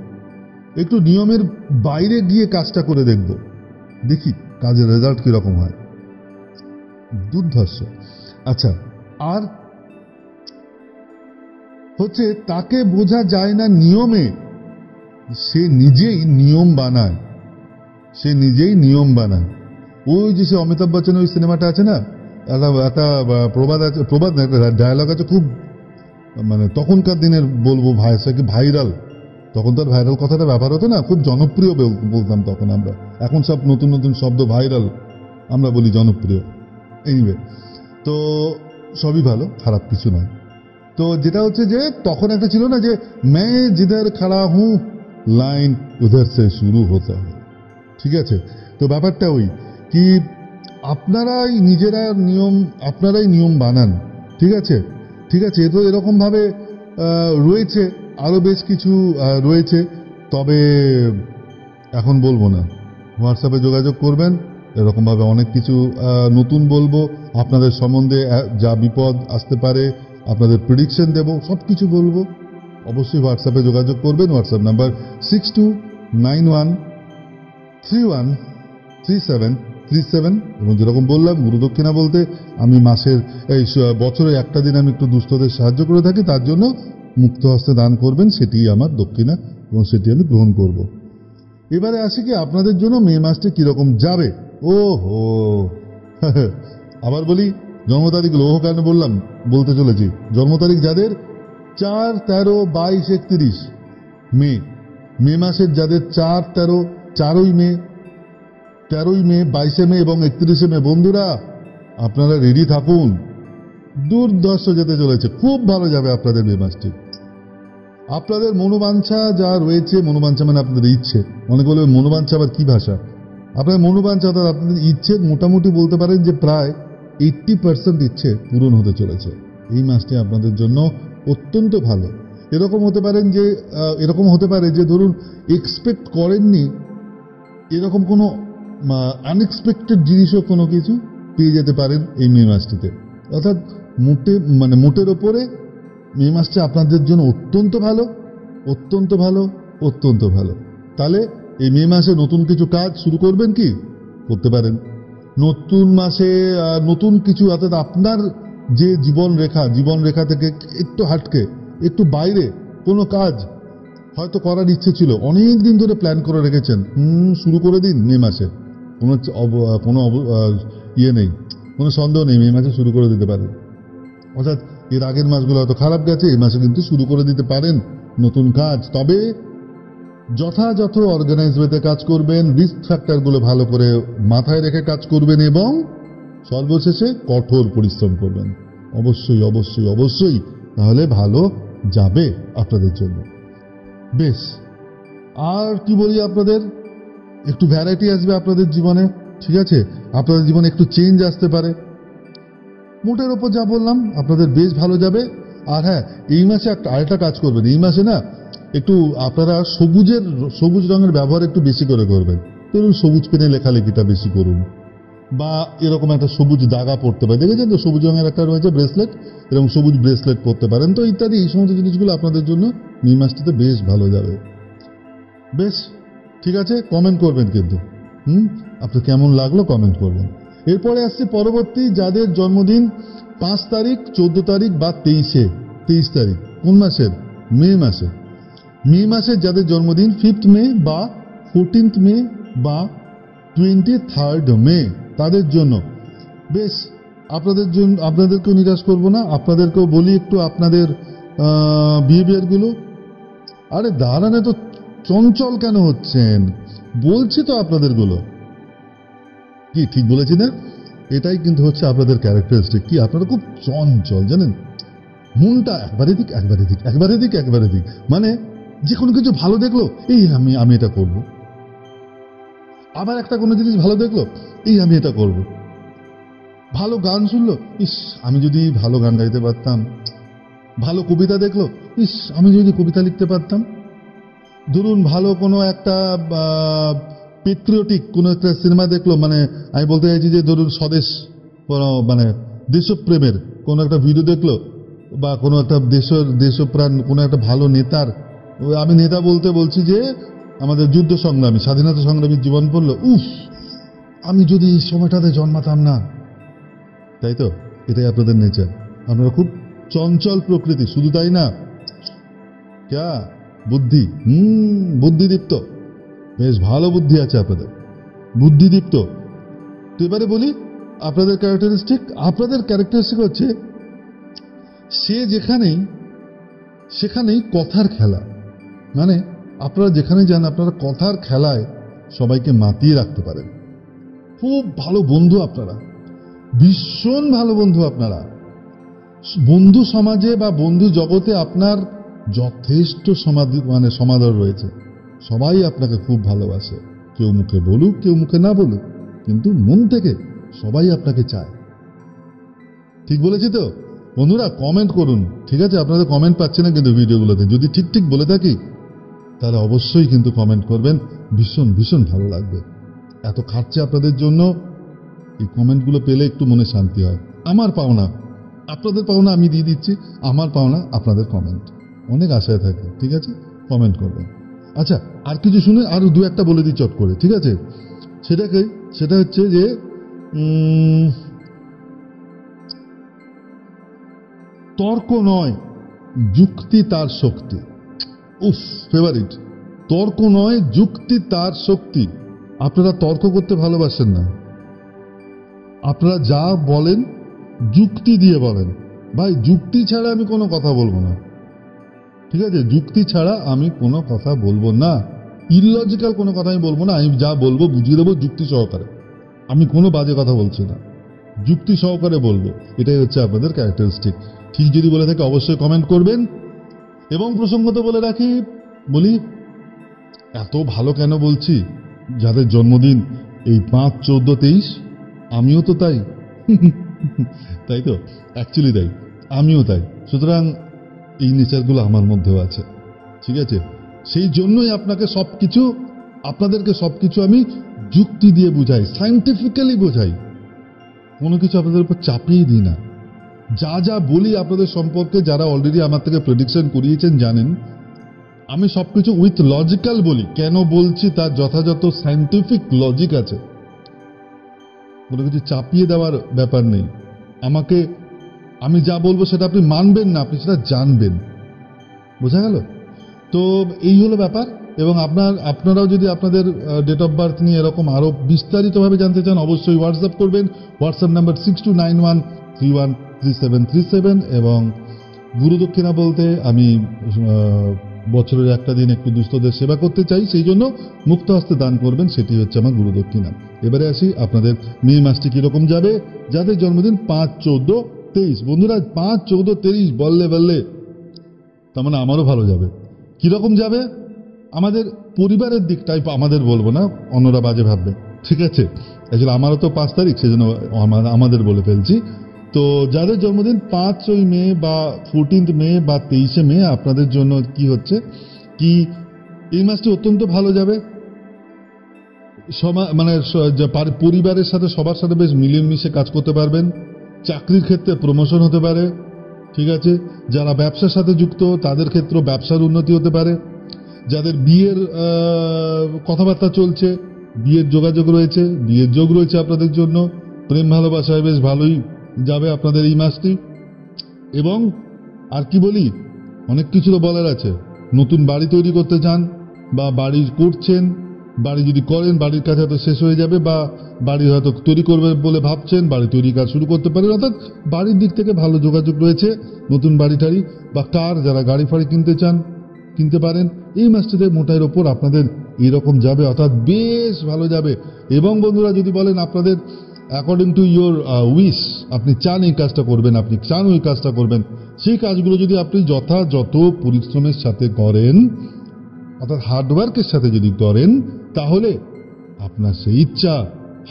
একটু নিয়মের বাইরে গিয়ে কাজটা করে দেখব, দেখি কাজের রেজাল্ট কিরকম হয়। দুর্ধর্ষ। আচ্ছা, আর হচ্ছে তাকে বোঝা যায় না নিয়মে, সে নিজেই নিয়ম বানায়, সে নিজেই নিয়ম বানায়। ওই যে সে অমিতাভ বচ্চনের ওই সিনেমাটা আছে না, একটা প্রবাদ আছে, প্রবাদ না, একটা ডায়ালগ আছে খুব, মানে তখনকার দিনের বলবো ভাইরাল, তখন তো আর ভাইরাল কথাটা ব্যবহার হতো না, খুব জনপ্রিয় বলতাম তখন আমরা। এখন সব নতুন নতুন শব্দ ভাইরাল, আমরা বলি জনপ্রিয়। এনিওয়ে, তো সবই ভালো, খারাপ কিছু নয়। তো যেটা হচ্ছে যে তখন একটা ছিল না যে मैं जिधर खड़ा हूं লাইন উধর সে শুরু হতে হয়, ঠিক আছে? তো ব্যাপারটা ওই কি, আপনারাই নিজেরা নিয়ম, আপনারাই নিয়ম বানান, ঠিক আছে? ঠিক আছে, তো এরকম ভাবে রয়েছে, আরো বেশ কিছু রয়েছে, তবে এখন বলবো না। হোয়াটসঅ্যাপে যোগাযোগ করবেন, এরকম ভাবে অনেক কিছু নতুন বলবো, আপনাদের সম্বন্ধে যা বিপদ আসতে পারে আপনাদের প্রেডিকশন দেব, সবকিছু বলবো। অবশ্যই হোয়াটসঅ্যাপে যোগাযোগ করবেন। হোয়াটসঅ্যাপ নাম্বার 6291313737 এবং যেরকম বললাম গুরুদক্ষিণা বলতে আমি মাসের এই বছরে একটা দিন আমি একটু দুস্থদের সাহায্য করে থাকি, তার জন্য মুক্ত হস্তে দান করবেন, সেটি আমার দক্ষিণা এবং সেটি আমি গ্রহণ করব। এবারে আসি কি আপনাদের জন্য মে মাসটি কিরকম যাবে। ও হো আবার বলি, জন্ম তারিখ লোহ কেন বললাম, বলতে চলেছি জন্ম তারিখ যাদের 4, 13, 22, 31 মে, মে মাসের যাদের 4, 13, 4ই মে, 22শে মে এবং 31শে মে, বন্ধুরা আপনারা রেডি থাকুন, দুর্ধর্ষ যেতে চলেছে, খুব ভালো যাবে আপনাদের মে মাসটি। আপনাদের মনোবাঞ্ছা যা রয়েছে, মনোবাঞ্ছা মানে আপনাদের ইচ্ছে, অনেকে বলবে মনোবাঞ্ছা আবার কি ভাষা, আপনার মনোবাঞ্ছা অর্থাৎ আপনাদের ইচ্ছে মোটামুটি বলতে পারেন যে প্রায় 80% ইচ্ছে পূরণ হতে চলেছে। এই মাসটি আপনাদের জন্য অত্যন্ত ভালো। এরকম হতে পারে যে ধরুন এক্সপেক্ট করেননি এরকম কোনো আনএক্সপেক্টেড জিনিসও কোনো কিছু পেয়ে যেতে পারেন এই মে মাসটিতে। অর্থাৎ মোটের ওপরে মে মাসটা আপনাদের জন্য অত্যন্ত ভালো, অত্যন্ত ভালো, অত্যন্ত ভালো। তাহলে এই মে মাসে নতুন কিছু কাজ শুরু করবেন কি, করতে পারেন। নতুন মাসে নতুন কিছু, অর্থাৎ আপনার যে জীবনরেখা থেকে একটু হাটকে, একটু বাইরে কোনো কাজ হয়তো করার ইচ্ছে ছিল, অনেক দিন ধরে প্ল্যান করে রেখেছেন, শুরু করে দিন মে মাসে। কোনো ইয়ে নেই, কোনো সন্দেহ নেই, মে মাসে শুরু করে দিতে পারেন। অর্থাৎ এর আগের মাসগুলো হয়তো খারাপ গেছে, এই মাসে কিন্তু শুরু করে দিতে পারেন নতুন কাজ। তবে যথাযথ অর্গানাইজ ওয়েতে কাজ করবেন, রিস্ক ফ্যাক্টরগুলো ভালো করে মাথায় রেখে কাজ করবেন এবং সর্বশেষে কঠোর পরিশ্রম করবেন। অবশ্যই অবশ্যই অবশ্যই, তাহলে ভালো যাবে আপনাদের জন্য। বেশ, আর কি বলি, আপনাদের একটু ভ্যারাইটি আসবে আপনাদের জীবনে, ঠিক আছে? আপনাদের জীবনে একটু চেঞ্জ আসতে পারে। মোটের ওপর যা বললাম আপনাদের বেশ ভালো যাবে। আর হ্যাঁ, এই মাসে আরেকটা কাজ করবেন, এই মাসে না একটু আপনারা সবুজ রঙের ব্যবহার একটু বেশি করে করবেন। ধরুন সবুজ পেনে লেখালেখিটা বেশি করুন, বা এরকম একটা সবুজ দাগা পড়তে পারেন, দেখেছেন তো সবুজ রঙের একটা রয়েছে ব্রেসলেট, এরকম সবুজ ব্রেসলেট পরতে পারেন তো, ইত্যাদি। এই সমস্ত জিনিসগুলো আপনাদের জন্য মে মাসটিতে বেশ ভালো যাবে। বেশ, ঠিক আছে, কমেন্ট করবেন কিন্তু। আপনার কেমন লাগলো কমেন্ট করবেন। এরপরে আসছে পরবর্তী, যাদের জন্মদিন 5 তারিখ, 14 তারিখ বা 23 তারিখ। কোন মাসের? মে মাসে। মে মাসে যাদের জন্মদিন 5th মে বা 14th মে বা 23rd মে, তাদের জন্য বেশ, আপনাদেরকেও নিরাশ করব না, আপনাদেরকেও বলি একটু আপনাদের বিহেভিয়ারগুলো। আরে দাঁড়ান, তো চঞ্চল কেন হচ্ছেন? বলছি তো আপনাদেরগুলো। কি ঠিক বলেছি না? এটাই কিন্তু হচ্ছে আপনাদের ক্যারেক্টারিস্টিক। কি আপনারা খুব চঞ্চল, জানেন? মনটা একবারে দিক একবারে দিক একবারে দিক একবারে দিক, মানে যে কোনো কিছু ভালো দেখলো, এই আমি এটা করব। আবার একটা কোনো জিনিস ভালো দেখলো, এই আমি এটা করব। ভালো গান শুনলো, ইস আমি যদি ভালো গান গাইতে পারতাম। ভালো কবিতা দেখলো, ইস আমি যদি কবিতা লিখতে পারতাম। ধরুন ভালো কোনো একটা পেট্রিয়টিক কোনো একটা সিনেমা দেখলো, মানে আমি বলতে চাইছি যে ধরুন স্বদেশ, মানে দেশপ্রেমের কোনো একটা ভিডিও দেখলো, বা কোনো একটা দেশপ্রাণ কোনো একটা ভালো নেতার, আমি নেতা বলছি যে আমাদের যুদ্ধ সংগ্রামী, স্বাধীনতা সংগ্রামীর জীবন পড়লো, উফ আমি যদি এই সময়টাতে জন্মাতাম না। তাই তো, এটাই আপনাদের নেচার। আপনারা খুব চঞ্চল প্রকৃতি, শুধু তাই না, ক্যা বুদ্ধি, বুদ্ধিদীপ্ত, বেশ ভালো বুদ্ধি আছে আপনাদের, বুদ্ধিদীপ্ত। তো এবারে বলি আপনাদের ক্যারেক্টারিস্টিক হচ্ছে সে সেখানেই কথার খেলা। মানে আপনারা যেখানে যান, আপনারা কথার খেলায় সবাইকে মাতিয়ে রাখতে পারেন। খুব ভালো বন্ধু আপনারা, ভীষণ ভালো বন্ধু আপনারা। বন্ধু সমাজে বা বন্ধু জগতে আপনার যথেষ্ট সমাদর রয়েছে। সবাই আপনাকে খুব ভালোবাসে, কেউ মুখে বলুক কেউ মুখে না বলুক, কিন্তু মন থেকে সবাই আপনাকে চায়। ঠিক বলেছি তো বন্ধুরা? কমেন্ট করুন, ঠিক আছে? আপনাদের কমেন্ট পাচ্ছি না কিন্তু ভিডিওগুলোতে। যদি ঠিক বলে থাকি তাহলে অবশ্যই কিন্তু কমেন্ট করবেন, ভীষণ ভীষণ ভালো লাগবে। এত খাটছে আপনাদের জন্য, এই কমেন্টগুলো পেলে একটু মনে শান্তি হয়। আমার পাওনা, আপনাদের পাওনা আমি দিয়ে দিচ্ছি, আমার পাওনা আপনাদের কমেন্ট। অনেক আশায় থাকে, ঠিক আছে? কমেন্ট করবেন। আচ্ছা, আর কিছু শুনে আরো দু একটা বলে দিই চট করে, ঠিক আছে? সেটা হচ্ছে যে তর্ক নয় যুক্তি তার শক্তি। উফ, ফেভারিট। তর্ক নয় যুক্তি তার শক্তি। আপনারা তর্ক করতে ভালোবাসেন না, আপনারা যা বলেন যুক্তি দিয়ে বলেন। ভাই যুক্তি ছাড়া আমি কোনো কথা বলবো না, ঠিক আছে? যুক্তি ছাড়া আমি কোনো কথা বলবো না, ইললজিক্যাল কোনো কথা আমি বলবো না। আমি যা বলবো বুঝিয়ে দেবো যুক্তি সহকারে। আমি কোনো বাজে কথা বলছি না, যুক্তি সহকারে বলবো। এটাই হচ্ছে আপনাদের ক্যারেক্টারিস্টিক। ঠিক যদি বলে থাকে অবশ্যই কমেন্ট করবেন। এবং প্রসঙ্গত বলি এত ভালো কেন বলছি, যাদের জন্মদিন এই 5, 14, 23, আমিও তো তাই। তাই তো, অ্যাকচুয়ালি তাই, আমিও তাই। সুতরাং এই নেচারগুলো আমার মধ্যেও আছে, ঠিক আছে? সেই জন্যই আপনাদেরকে সবকিছু আমি যুক্তি দিয়ে বুঝাই, সায়েন্টিফিক্যালি বোঝাই। কোনো কিছু আপনাদের উপর চাপিয়ে দিই না। যা বলি আপনাদের সম্পর্কে, যারা অলরেডি আমার থেকে প্রেডিকশন করিয়েছেন জানেন, আমি সবকিছু উইথ লজিক্যাল বলি। কেন বলছি তার যথাযথ সায়েন্টিফিক লজিক আছে। কোনো কিছু চাপিয়ে দেওয়ার ব্যাপার নেই। আমি যা বলবো সেটা আপনি মানবেন না, আপনি সেটা জানবেন। বোঝা গেল তো? এই হলো ব্যাপার। এবং আপনারাও যদি আপনাদের ডেট অফ বার্থ নিয়ে এরকম আরো বিস্তারিতভাবে জানতে চান, অবশ্যই হোয়াটসঅ্যাপ করবেন। WhatsApp number 6291313737। এবং গুরুদক্ষিণা বলতে আমি বছরের একটা দিন একটু দুস্থদের সেবা করতে চাই, সেই জন্য মুক্ত হস্তে দান করবেন, সেটি হচ্ছে আমার গুরুদক্ষিণা। এবারে আসি আপনাদের মে মাসটি কিরকম যাবে যাদের জন্মদিন 5, 14, 23। বন্ধুরা 5, 14, 23 বললে বললে তার মানে আমারও ভালো যাবে। কিরকম যাবে? আমাদের পরিবারের দিকটাই, আমাদের বলবো না, অন্যরা বাজে ভাববে, ঠিক আছে? অ্যাকচুয়ালি আমারও তো 5 তারিখ, সেজন্য আমাদের বলে ফেলছি। তো যাদের জন্মদিন 5ই মে বা 14 মে বা 23 মে, আপনাদের জন্য কি হচ্ছে কি এই মাসটি অত্যন্ত ভালো যাবে। মানে পরিবারের সাথে সবার সাথে বেশ মিলেমিশে কাজ করতে পারবেন। চাকরির ক্ষেত্রে প্রমোশন হতে পারে, ঠিক আছে? যারা ব্যবসার সাথে যুক্ত তাদের ক্ষেত্রে ব্যবসার উন্নতি হতে পারে। যাদের বিয়ের কথাবার্তা চলছে, বিয়ের যোগাযোগ রয়েছে, বিয়ের যোগ রয়েছে আপনাদের জন্য। প্রেম ভালোবাসায় বেশ ভালোই যাবে আপনাদের এই মাসটি। এবং আর কি বলি, অনেক কিছু তো বলার আছে। নতুন বাড়ি তৈরি করতে চান বা বাড়ি করছেন, বাড়ি যদি করেন বাড়ির কাজ হয়তো শেষ হয়ে যাবে, বা বাড়ি হয়তো তৈরি করবে বলে ভাবছেন, বাড়ি তৈরি কাজ শুরু করতে পারেন। অর্থাৎ বাড়ির দিক থেকে ভালো যোগাযোগ রয়েছে, নতুন বাড়ি টাড়ি বা কার, যারা গাড়ি ফাড়ি কিনতে চান কিনতে পারেন। এই মাসটিতে মোটাইয়ের ওপর আপনাদের এরকম যাবে, অর্থাৎ বেশ ভালো যাবে। এবং বন্ধুরা যদি বলেন আপনাদের অ্যাকর্ডিং টু ইয়োর উইশ, আপনি চান এই কাজটা করবেন, আপনি চান ওই কাজটা করবেন, সেই কাজগুলো যদি আপনি যথাযথ পরিশ্রমের সাথে করেন, অর্থাৎ হার্ডওয়ার্কের সাথে যদি করেন, তাহলে আপনার সেই ইচ্ছা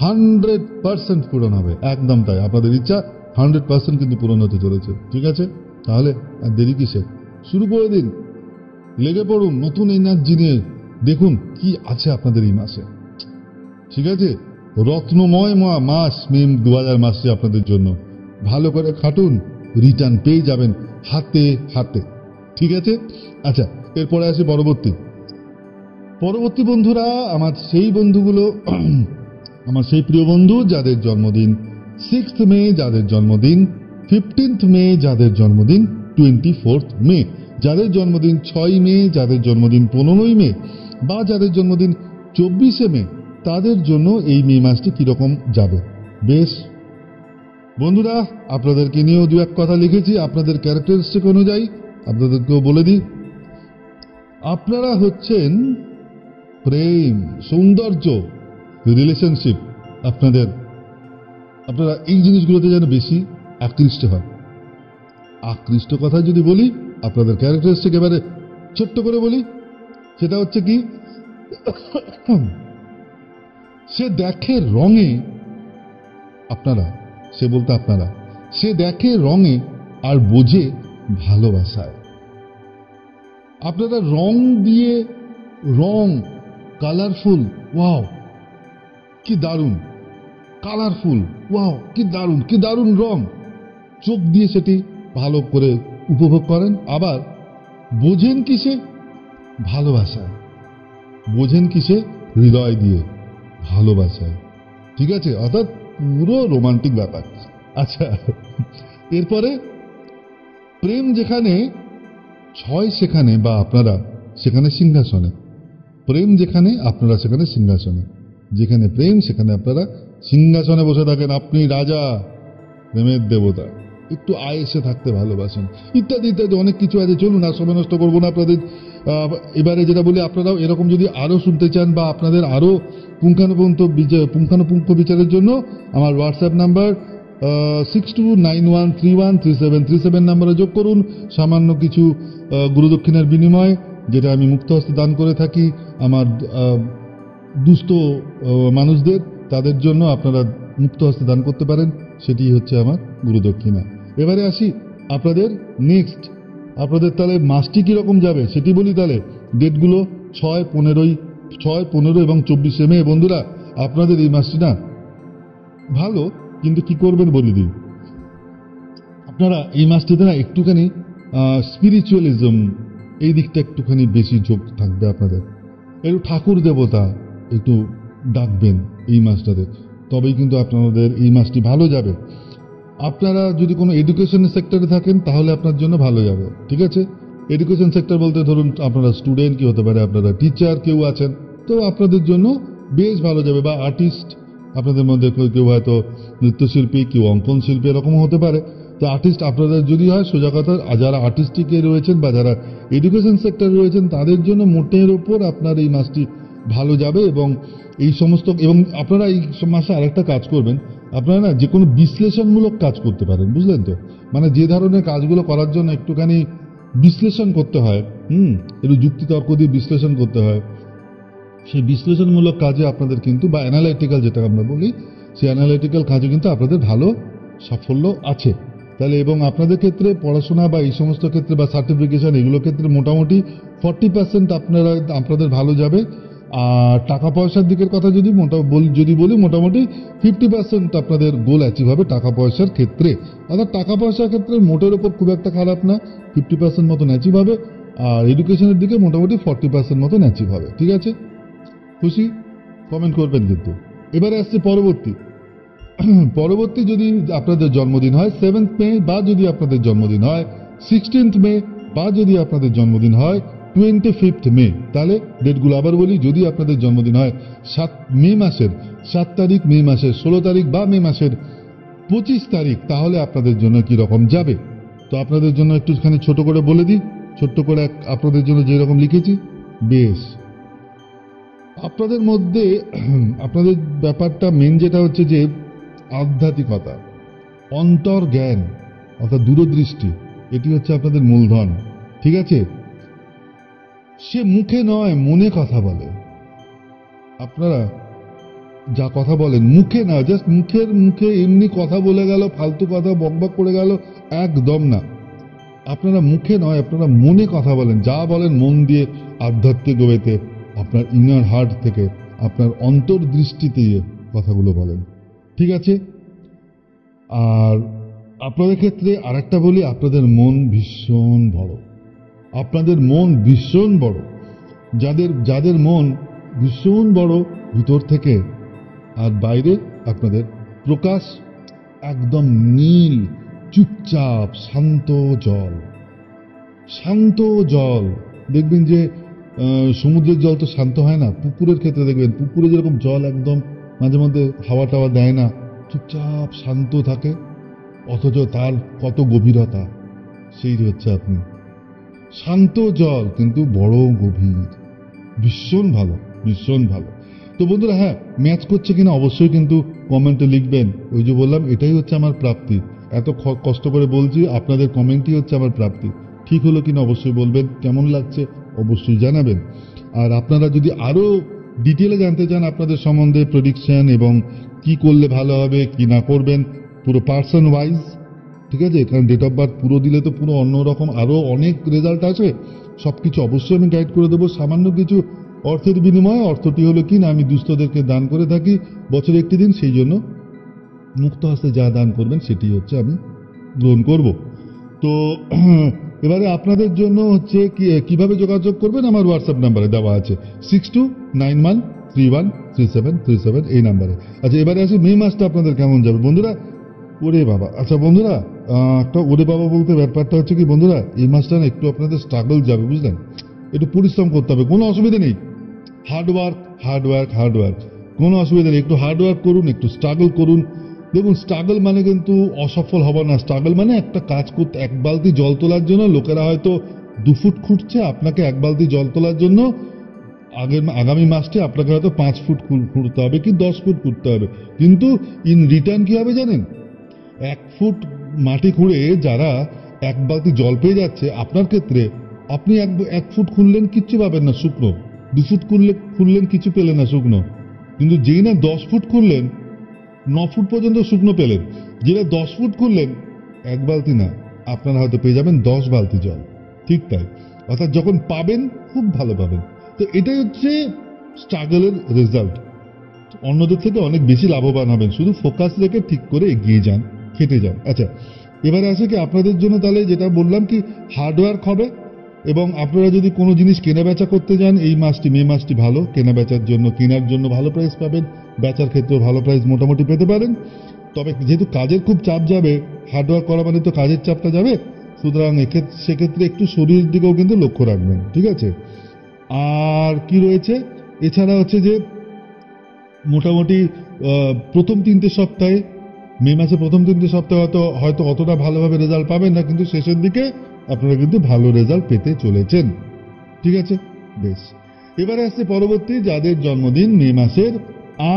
100% পূরণ হবে। একদম তাই, আপনাদের ইচ্ছা 100% কিন্তু পূরণ হতে চলেছে, ঠিক আছে? তাহলে আর দেরি কিসে, শুরু করে দিন, লেগে পড়ুন নতুন এনার্জি নিয়ে। দেখুন কি আছে আপনাদের এই মাসে, ঠিক আছে? রত্নময় মাস মে 2000 মাসটি আপনাদের জন্য। ভালো করে খাটুন, রিটার্ন পেয়ে যাবেন হাতে হাতে, ঠিক আছে? আচ্ছা, এরপরে আসি পরবর্তী বন্ধুরা, আমার সেই বন্ধুগুলো আমার সেই প্রিয় বন্ধু যাদের জন্মদিন 6th মে, যাদের জন্মদিন 15th মে, যাদের জন্মদিন 24th মে, যাদের জন্মদিন 6 মে, যাদের জন্মদিন 15 মে বা যাদের জন্মদিন 24 মে, তাদের জন্য এই মে মাসটি কিরকম যাবে। বেশ বন্ধুরা, আপনাদেরকে নিয়েও দু এক কথা লিখেছি আপনাদের ক্যারেক্টারিস্টিক অনুযায়ী, আপনাদেরকেও বলে দিই। আপনারা হচ্ছেন প্রেম, সৌন্দর্য, রিলেশনশিপ, আপনারা এই জিনিসগুলোতে যেন বেশি আকৃষ্ট হয়। আকৃষ্ট কথা যদি বলি, আপনাদের ক্যারেক্টারিস্টিক এবারে ছোট্ট করে বলি, সেটা হচ্ছে কি, সে দেখে রঙে, সে দেখে রঙে আর বোঝে ভালোবাসায়। আপনারা রং কালারফুল, ওয়াও কি দারুণ, কালারফুল, ওয়াও কি দারুণ রং, চোখ দিয়ে সেটি ভালো করে উপভোগ করেন। আবার বোঝেন কিসে? ভালোবাসায়। বোঝেন কিসে? হৃদয় দিয়ে, ভালোবাসায়, ঠিক আছে? অর্থাৎ পুরো রোমান্টিক ব্যাপার। আচ্ছা, এরপরে প্রেম যেখানে ছয়, সেখানে বা আপনারা সেখানে সিংহাসনে। প্রেম যেখানে, আপনারা সেখানে সিংহাসনে। যেখানে প্রেম সেখানে আপনারা সিংহাসনে বসে থাকেন, আপনি রাজা, প্রেমের দেবতা, একটু আয়েসে থাকতে ভালোবাসেন, ইত্যাদি ইত্যাদি অনেক কিছু আছে। চলুন আর সময় নষ্ট করবো না আপনাদের। এবারে যেটা বলি, আপনারাও এরকম যদি আরো শুনতে চান বা আপনাদের আরো পুঙ্খানুপুঙ্খ বিচারের জন্য আমার হোয়াটসঅ্যাপ নাম্বার 6291313737 নাম্বারে যোগ করুন। সামান্য কিছু গুরুদক্ষিণার বিনিময়ে, যেটা আমি মুক্ত হস্তে দান করে থাকি আমার দুস্থ মানুষদের, তাদের জন্য আপনারা মুক্ত হস্তে দান করতে পারেন, সেটি হচ্ছে আমার গুরুদক্ষিণা। এবারে আসি আপনাদের নেক্সট, আপনাদের তাহলে মাসটি কিরকম যাবে সেটি বলি। তাহলে ডেটগুলো 6, 15 এবং 24 মে। বন্ধুরা, আপনাদের এই মাসটি না ভালো, কিন্তু কি করবেন বলে দিই। আপনারা এই মাসটিতে না একটুখানি স্পিরিচুয়ালিজম, এই দিকটা একটুখানি বেশি ঝোঁক থাকবে আপনাদের। একটু ঠাকুর দেবতা একটু ডাকবেন এই মাসটাতে, তবেই কিন্তু আপনাদের এই মাসটি ভালো যাবে। আপনারা যদি কোনো এডুকেশন সেক্টরে থাকেন তাহলে আপনার জন্য ভালো যাবে, ঠিক আছে? এডুকেশন সেক্টর বলতে ধরুন আপনারা স্টুডেন্ট, কি হতে পারে আপনারা টিচার কেউ আছেন, তো আপনাদের জন্য বেশ ভালো যাবে। বা আর্টিস্ট, আপনাদের মধ্যে কেউ হয়তো নৃত্যশিল্পী, কেউ অঙ্কন শিল্পী, এরকমও হতে পারে। তো আর্টিস্ট আপনাদের যদি হয়, সোজা কথা, যারা আর্টিস্টিকে রয়েছেন বা যারা এডুকেশন সেক্টরে রয়েছেন তাদের জন্য মোটের ওপর আপনার এই মাসটি ভালো যাবে এবং এই সমস্ত, এবং আপনারা এই মাসে আরেকটা কাজ করবেন, আপনারা না যে কোনো বিশ্লেষণমূলক কাজ করতে পারেন, বুঝলেন তো? মানে যে ধরনের কাজগুলো করার জন্য একটুখানি বিশ্লেষণ করতে হয়, একটু যুক্তিতর্ক দিয়ে বিশ্লেষণ করতে হয়, সেই বিশ্লেষণমূলক কাজে আপনাদের কিন্তু, বা অ্যানালাইটিক্যাল যেটা আমরা বলি, সেই অ্যানালাইটিক্যাল কাজে কিন্তু আপনাদের ভালো সাফল্য আছে। তাহলে এবং আপনাদের ক্ষেত্রে পড়াশোনা বা এই সমস্ত ক্ষেত্রে বা সার্টিফিকেশন এগুলোর ক্ষেত্রে মোটামুটি 40% আপনাদের ভালো যাবে। আর টাকা পয়সার দিকের কথা যদি বলি মোটামুটি 50% আপনাদের গোল অ্যাচিভ হবে টাকা পয়সার ক্ষেত্রে। অর্থাৎ টাকা পয়সার ক্ষেত্রে মোটের ওপর খুব একটা খারাপ না, 50% মতন অ্যাচিভ হবে। আর এডুকেশনের দিকে মোটামুটি 40% মতন অ্যাচিভ হবে। ঠিক আছে? খুশি? কমেন্ট করবেন কিন্তু। এবারে আসছে পরবর্তী যদি আপনাদের জন্মদিন হয় 7th মে, বা যদি আপনাদের জন্মদিন হয় 16th মে, বা যদি আপনাদের জন্মদিন হয় 25th মে, তাহলে ডেটগুলো আবার বলি। যদি আপনাদের জন্মদিন হয় মে মাসের 7 তারিখ, মে মাসের 16 তারিখ, বা মে মাসের 25 তারিখ, তাহলে আপনাদের জন্য কি রকম যাবে? তো আপনাদের জন্য একটুখানি ছোট করে বলে দিই, ছোট্ট করে আপনাদের জন্য যেরকম লিখেছি। বেশ, আপনাদের মধ্যে আপনাদের ব্যাপারটা মেন যেটা হচ্ছে যে আধ্যাত্মিকতা, অন্তর্জ্ঞান, অর্থাৎ দূরদৃষ্টি, এটি হচ্ছে আপনাদের মূলধন। ঠিক আছে? সে মুখে নয় মনে কথা বলে। আপনারা যা কথা বলেন মুখে না, জাস্ট মুখে এমনি কথা বলে গেল, ফালতু কথা বকবক করে গেল, একদম না। আপনারা মুখে নয়, আপনারা মনে কথা বলেন, যা বলেন মন দিয়ে, আধ্যাত্মিক ওয়েতে, আপনার ইনার হার্ট থেকে, আপনার অন্তর্দৃষ্টিতে কথাগুলো বলেন। ঠিক আছে? আর আপনাদের ক্ষেত্রে আরেকটা বলি, আপনাদের মন ভীষণ বড়। আপনাদের মন ভীষণ বড়। যাদের মন ভীষণ বড় ভিতর থেকে আর বাইরে, আপনাদের প্রকাশ একদম নীল, চুপচাপ, শান্ত জল। শান্ত জল। দেখবেন যে সমুদ্রের জল তো শান্ত হয় না, পুকুরের ক্ষেত্রে দেখবেন পুকুরে যেরকম জল একদম মাঝে মধ্যে হাওয়া টাওয়া দেয় না, চুপচাপ শান্ত থাকে, অথচ তার কত গভীরতা, সেই হচ্ছে আপনি। শান্ত জল কিন্তু বড় গভীর, ভীষণ ভালো, ভীষণ ভালো। তো বন্ধুরা, হ্যাঁ, ম্যাচ করছে কিনা অবশ্যই কিন্তু কমেন্টে লিখবেন। ওই যে বললাম, এটাই হচ্ছে আমার প্রাপ্তি। এত কষ্ট করে বলছি, আপনাদের কমেন্টই হচ্ছে আমার প্রাপ্তি। ঠিক হলো কিনা অবশ্যই বলবেন, কেমন লাগছে অবশ্যই জানাবেন। আর আপনারা যদি আরো ডিটেলে জানতে চান আপনাদের সম্বন্ধে, প্রেডিকশন এবং কি করলে ভালো হবে, কি না করবেন, পুরো পার্সন ওয়াইজ, ঠিক আছে? কারণ ডেট অফ বার্থ পুরো দিলে তো পুরো অন্যরকম আরো অনেক রেজাল্ট আছে, সবকিছু অবশ্যই আমি গাইড করে দেবো। সামান্য কিছু অর্থের বিনিময়ে, অর্থটি হলো কি না, আমি দুস্থদেরকে দান করে থাকি বছরে একটি দিন, সেই জন্য মুক্ত হস্তে যা দান করবেন সেটি হচ্ছে আমি গ্রহণ করব। তো এবারে আপনাদের জন্য হচ্ছে কিভাবে যোগাযোগ করবেন, আমার হোয়াটসঅ্যাপ নাম্বারে দেওয়া আছে 6291313737, এই নাম্বারে। আচ্ছা, এবারে আসি মে মাসটা আপনাদের কেমন যাবে বন্ধুরা। ওরে বাবা, আচ্ছা বন্ধুরা, একটা ওরে বাবা বলতে ব্যাপারটা হচ্ছে কি বন্ধুরা, এই মাসটা না একটু আপনাদের স্ট্রাগল যাবে, বুঝলেন? একটু পরিশ্রম করতে হবে, কোনো অসুবিধা নেই। হার্ডওয়ার্ক, কোনো অসুবিধা নেই। একটু হার্ডওয়ার্ক করুন, একটু স্ট্রাগল করুন। দেখুন, স্ট্রাগল মানে কিন্তু অসফল হবার না। স্ট্রাগল মানে একটা কাজ করতে, এক বালতি জল তোলার জন্য লোকেরা হয়তো 2 ফুট খুঁড়ছে, আপনাকে এক বালতি জল তোলার জন্য আগামী মাসটি আপনাকে হয়তো 5 ফুট খুঁড়তে হবে, কি 10 ফুট খুঁড়তে হবে। কিন্তু ইন রিটার্ন কি হবে জানেন? 1 ফুট মাটি খুঁড়ে যারা এক বালতি জল পেয়ে যাচ্ছে, আপনার ক্ষেত্রে আপনি 1 ফুট খুঁড়লেন, কিচ্ছু পাবেন না, শুকনো। 2 ফুট খুঁড়লেন, কিছু পেলেন না, শুকনো। কিন্তু যেই না 10 ফুট খুঁড়লেন, 9 ফুট পর্যন্ত শুকনো পেলেন। যেটা 10 ফুট খুঁড়লেন, 1 বালতি না, আপনারা হয়তো পেয়ে যাবেন 10 বালতি জল। ঠিক তাই, অর্থাৎ যখন পাবেন খুব ভালো পাবেন। তো এটাই হচ্ছে স্ট্রাগলের রেজাল্ট। অন্যদের থেকে অনেক বেশি লাভবান হবেন, শুধু ফোকাস রেখে ঠিক করে এগিয়ে যান, খেটে যান। আচ্ছা, এবারে আসে কি আপনাদের জন্য, তাহলে যেটা বললাম কি হার্ডওয়ার্ক হবে, এবং আপনারা যদি কোনো জিনিস কেনা বেচা করতে যান, এই মাসটি, মে মাসটি ভালো কেনা বেচার জন্য। কেনার জন্য ভালো প্রাইস পাবেন, বেচার ক্ষেত্রেও ভালো প্রাইস মোটামুটি পেতে পারেন। তবে যেহেতু কাজের খুব চাপ যাবে, হার্ডওয়ার্ক করা মানে তো কাজের চাপটা যাবে, সুতরাং সেক্ষেত্রে একটু শরীরের দিকেও কিন্তু লক্ষ্য রাখবেন। ঠিক আছে? আর কি রয়েছে এছাড়া হচ্ছে যে মোটামুটি প্রথম 3টে সপ্তাহে, মে মাসে প্রথম 3টে সপ্তাহে হয়তো অতটা ভালোভাবে রেজাল্ট পাবেন না, কিন্তু শেষের দিকে আপনারা কিন্তু ভালো রেজাল্ট পেতে চলেছেন। ঠিক আছে? বেশ, এবারে আসছে পরবর্তী, যাদের জন্মদিন মে মাসের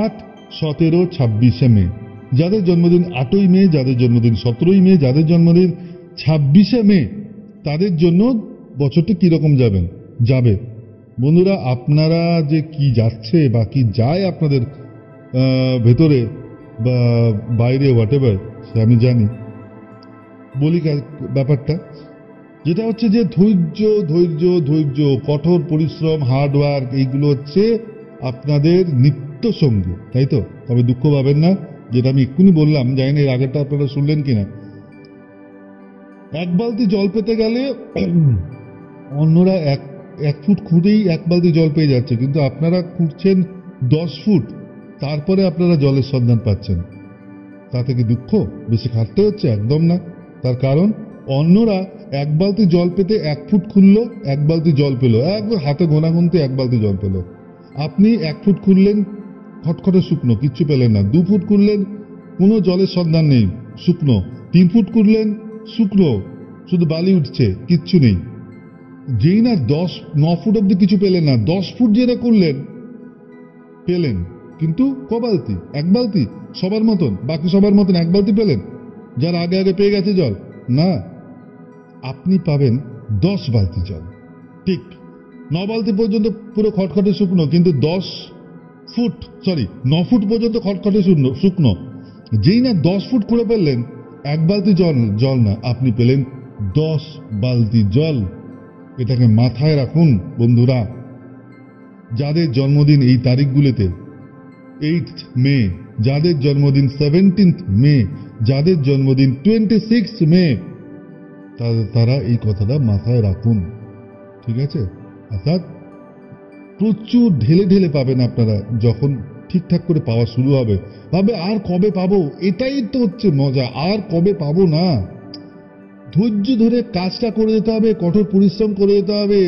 8, 17, 26 মে, যাদের জন্মদিন 8ই মে, যাদের জন্মদিন 17ই মে, যাদের জন্মদিন 26 মে, তাদের জন্য বছরটি কিরকম যাবে বন্ধুরা। আপনারা যে কি যাচ্ছে বা কি যায় আপনাদের ভেতরে বা বাইরে হোয়াট এভার, সে আমি জানি। বলি ব্যাপারটা, যেটা হচ্ছে যে ধৈর্য ধৈর্য ধৈর্য, কঠোর পরিশ্রম, হার্ডওয়ার্ক, এইগুলো হচ্ছে আপনাদের নিত্য সঙ্গী, তাই তো? তবে দুঃখ পাবেন না, যেটা আমি এক্ষুনি বললাম, জানি না এর আগেরটা আপনারা শুনলেন কিনা। এক বালতি জল পেতে গেলে অন্যরা এক ফুট খুঁড়েই এক বালতি জল পেয়ে যাচ্ছে, কিন্তু আপনারা খুঁড়ছেন 10 ফুট, তারপরে আপনারা জলের সন্ধান পাচ্ছেন। তা থেকে দুঃখ? বেশি খাটতে হচ্ছে? একদম না। তার কারণ অন্যরা এক বালতি জল পেতে 1 ফুট খুললো, 1 বালতি জল পেল, একবার হাতে গোনা গুনতে 1 বালতি জল পেল। আপনি 1 ফুট খুললেন, খটখটে শুকনো, কিচ্ছু পেলেন না। 2 ফুট খুললেন, কোনো জলের সন্ধান নেই, শুকনো। 3 ফুট খুললেন, শুকনো, শুধু বালি উঠছে, কিচ্ছু নেই। যেই না 9 ফুট অব্দি কিছু পেলেন না, 10 ফুট যেটা করলেন পেলেন, কিন্তু ক বালতি? 1 বালতি। সবার মতন, বাকি সবার মতন 1 বালতি পেলেন, যার আগে আগে পেয়ে গেছে জল? না, আপনি পাবেন 10 বালতি জল। ঠিক 9 বালতি পর্যন্ত পুরো খটখটে শুকনো, কিন্তু 9 ফুট পর্যন্ত খটখটে শুকনো। যেই না 10 ফুট করে ফেললেন, 1 বালতি জল না, আপনি পেলেন 10 বালতি জল। এটাকে মাথায় রাখুন বন্ধুরা। যাদের জন্মদিন এই তারিখগুলিতে, 8th মে, যাদের জন্মদিন 17th মে, যাদের জন্মদিন 26th মে, তারা এই কথাটা মাথায় রাখুন, ঠিক আছে? অর্থাৎ প্রচুর ঢেলে ঢেলে পাবেন আপনারা। যখন ঠিকঠাক করে পাওয়া শুরু হবে, ভাবে আর কবে পাবো, এটাই তো হচ্ছে মজা, আর কবে পাবো না। ধৈর্য ধরে কাজটা করে যেতে হবে, কঠোর পরিশ্রম করে যেতে হবে।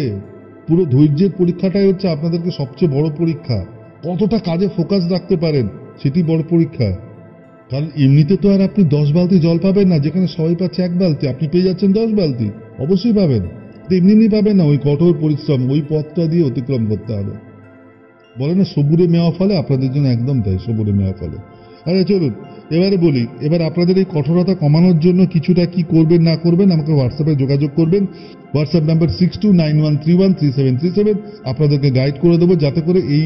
পুরো ধৈর্যের পরীক্ষাটাই হচ্ছে আপনাদেরকে সবচেয়ে বড় পরীক্ষা। কতটা কাজে ফোকাস রাখতে পারেন, সেটি বড় পরীক্ষা। কারণ এমনিতে তো আর আপনি 10 বালতি জল পাবেন না, যেখানে সবাই পাচ্ছে 1 বালতি, আপনি পেয়ে যাচ্ছেন 10 বালতি। অবশ্যই পাবেন, এমনি এমনি পাবেন না, ওই কঠোর পরিশ্রম, ওই পথটা দিয়ে অতিক্রম করতে হবে। বলে না সবুরে মেওয়া ফলে, আপনাদের জন্য একদম তাই, সবুরে মেওয়া ফলে। আরে চলুন এবারে বলি, এবার আপনাদের এই কঠোরতা কমানোর জন্য কিছুটা কি করবেন না করবেন, আমাকে হোয়াটসঅ্যাপে যোগাযোগ করবেন। WhatsApp number 6291313737। আপনাদেরকে গাইড করে দেবো, যাতে করে এই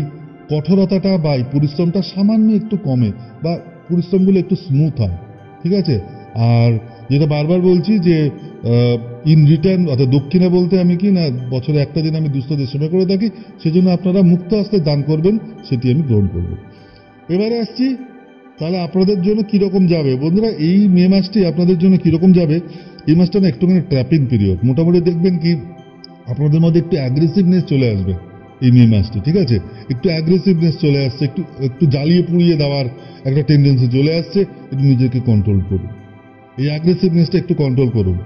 কঠোরতাটা বা এই পরিশ্রমটা সামান্য একটু কমে, বা পরিশ্রমগুলো একটু স্মুথ হয়, ঠিক আছে? আর যেটা বারবার বলছি যে ইন রিটার্ন, অর্থাৎ দক্ষিণা বলতে আমি কি না, বছরে একটা দিন আমি দুস্থদের সেবা করে থাকি, সেজন্য আপনারা মুক্ত হস্তে দান করবেন, সেটি আমি গ্রহণ করব। এবারে আসছি, তাহলে আপনাদের জন্য কিরকম যাবে বন্ধুরা এই মে মাসটি, আপনাদের জন্য কিরকম যাবে? এই মাসটা না একটুখানি ট্র্যাপিং পিরিয়ড। মোটামুটি দেখবেন কি আপনাদের মধ্যে একটু অ্যাগ্রেসিভনেস চলে আসবে এই মে মাসটি, ঠিক আছে? একটু অ্যাগ্রেসিভনেস চলে আসছে, একটু জ্বালিয়ে পুড়িয়ে দেওয়ার একটা টেন্ডেন্সি চলে আসছে। একটু নিজেকে কন্ট্রোল করুন, এই অ্যাগ্রেসিভনেসটা একটু কন্ট্রোল করুন,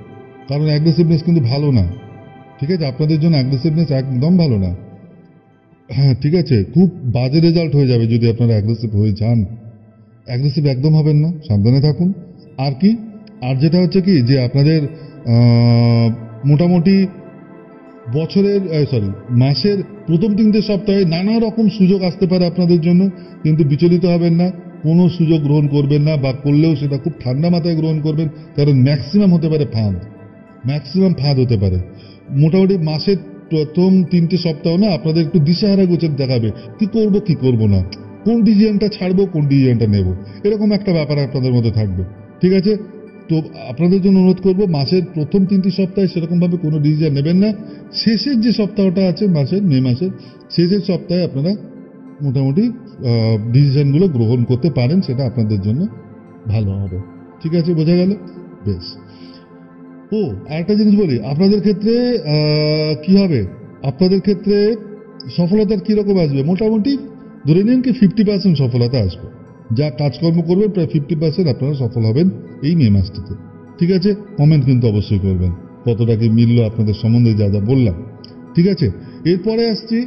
কারণ অ্যাগ্রেসিভনেস কিন্তু ভালো না, ঠিক আছে? আপনাদের জন্য অ্যাগ্রেসিভনেস একদম ভালো না। হ্যাঁ, ঠিক আছে, খুব বাজে রেজাল্ট হয়ে যাবে যদি আপনারা অ্যাগ্রেসিভ হয়ে যান। অ্যাগ্রেসিভ একদম হবেন না, সাবধানে থাকুন। আর কি, আর যেটা হচ্ছে কি যে আপনাদের মোটামুটি মাসের প্রথম 3টে সপ্তাহে নানা রকম সুযোগ আসতে পারে আপনাদের জন্য, কিন্তু বিচলিত হবেন না, কোনো সুযোগ গ্রহণ করবেন না, বা করলেও সেটা খুব ঠান্ডা মাথায় গ্রহণ করবেন, কারণ ম্যাক্সিমাম হতে পারে ফাঁদ হতে পারে। মোটামুটি মাসের প্রথম 3টে সপ্তাহ না আপনাদের একটু দিশাহারা গোচর দেখাবে, কি করব কি করব না, কোন ডিসিশনটা ছাড়বো কোন ডিসিশনটা নেব, এরকম একটা ব্যাপার আপনাদের মধ্যে থাকবে, ঠিক আছে? তো আপনাদের জন্য অনুরোধ করব, মাসের প্রথম 3টি সপ্তাহে সেরকম ভাবে কোনো ডিসিশন নেবেন না। শেষের যে সপ্তাহটা আছে মে মাসের শেষের সপ্তাহে আপনারা মোটামুটি ডিসিশনগুলো গ্রহণ করতে পারেন, সেটা আপনাদের জন্য ভালো হবে, ঠিক আছে? বোঝা গেল? বেশ। ও আরেকটা জিনিস বলি, আপনাদের ক্ষেত্রে কি হবে, আপনাদের ক্ষেত্রে সফলতার কিরকম আসবে? মোটামুটি ধরে নিন কি 50% সফলতা আসবে। যা কাজকর্ম করবেন প্রায় 50% আপনারা সফল হবেন এই মে মাসটিতে, ঠিক আছে? কমেন্ট কিন্তু অবশ্যই করবেন কতটা কি মিলল আপনাদের সম্বন্ধে যা যা বললাম, ঠিক আছে? এরপরে আসছি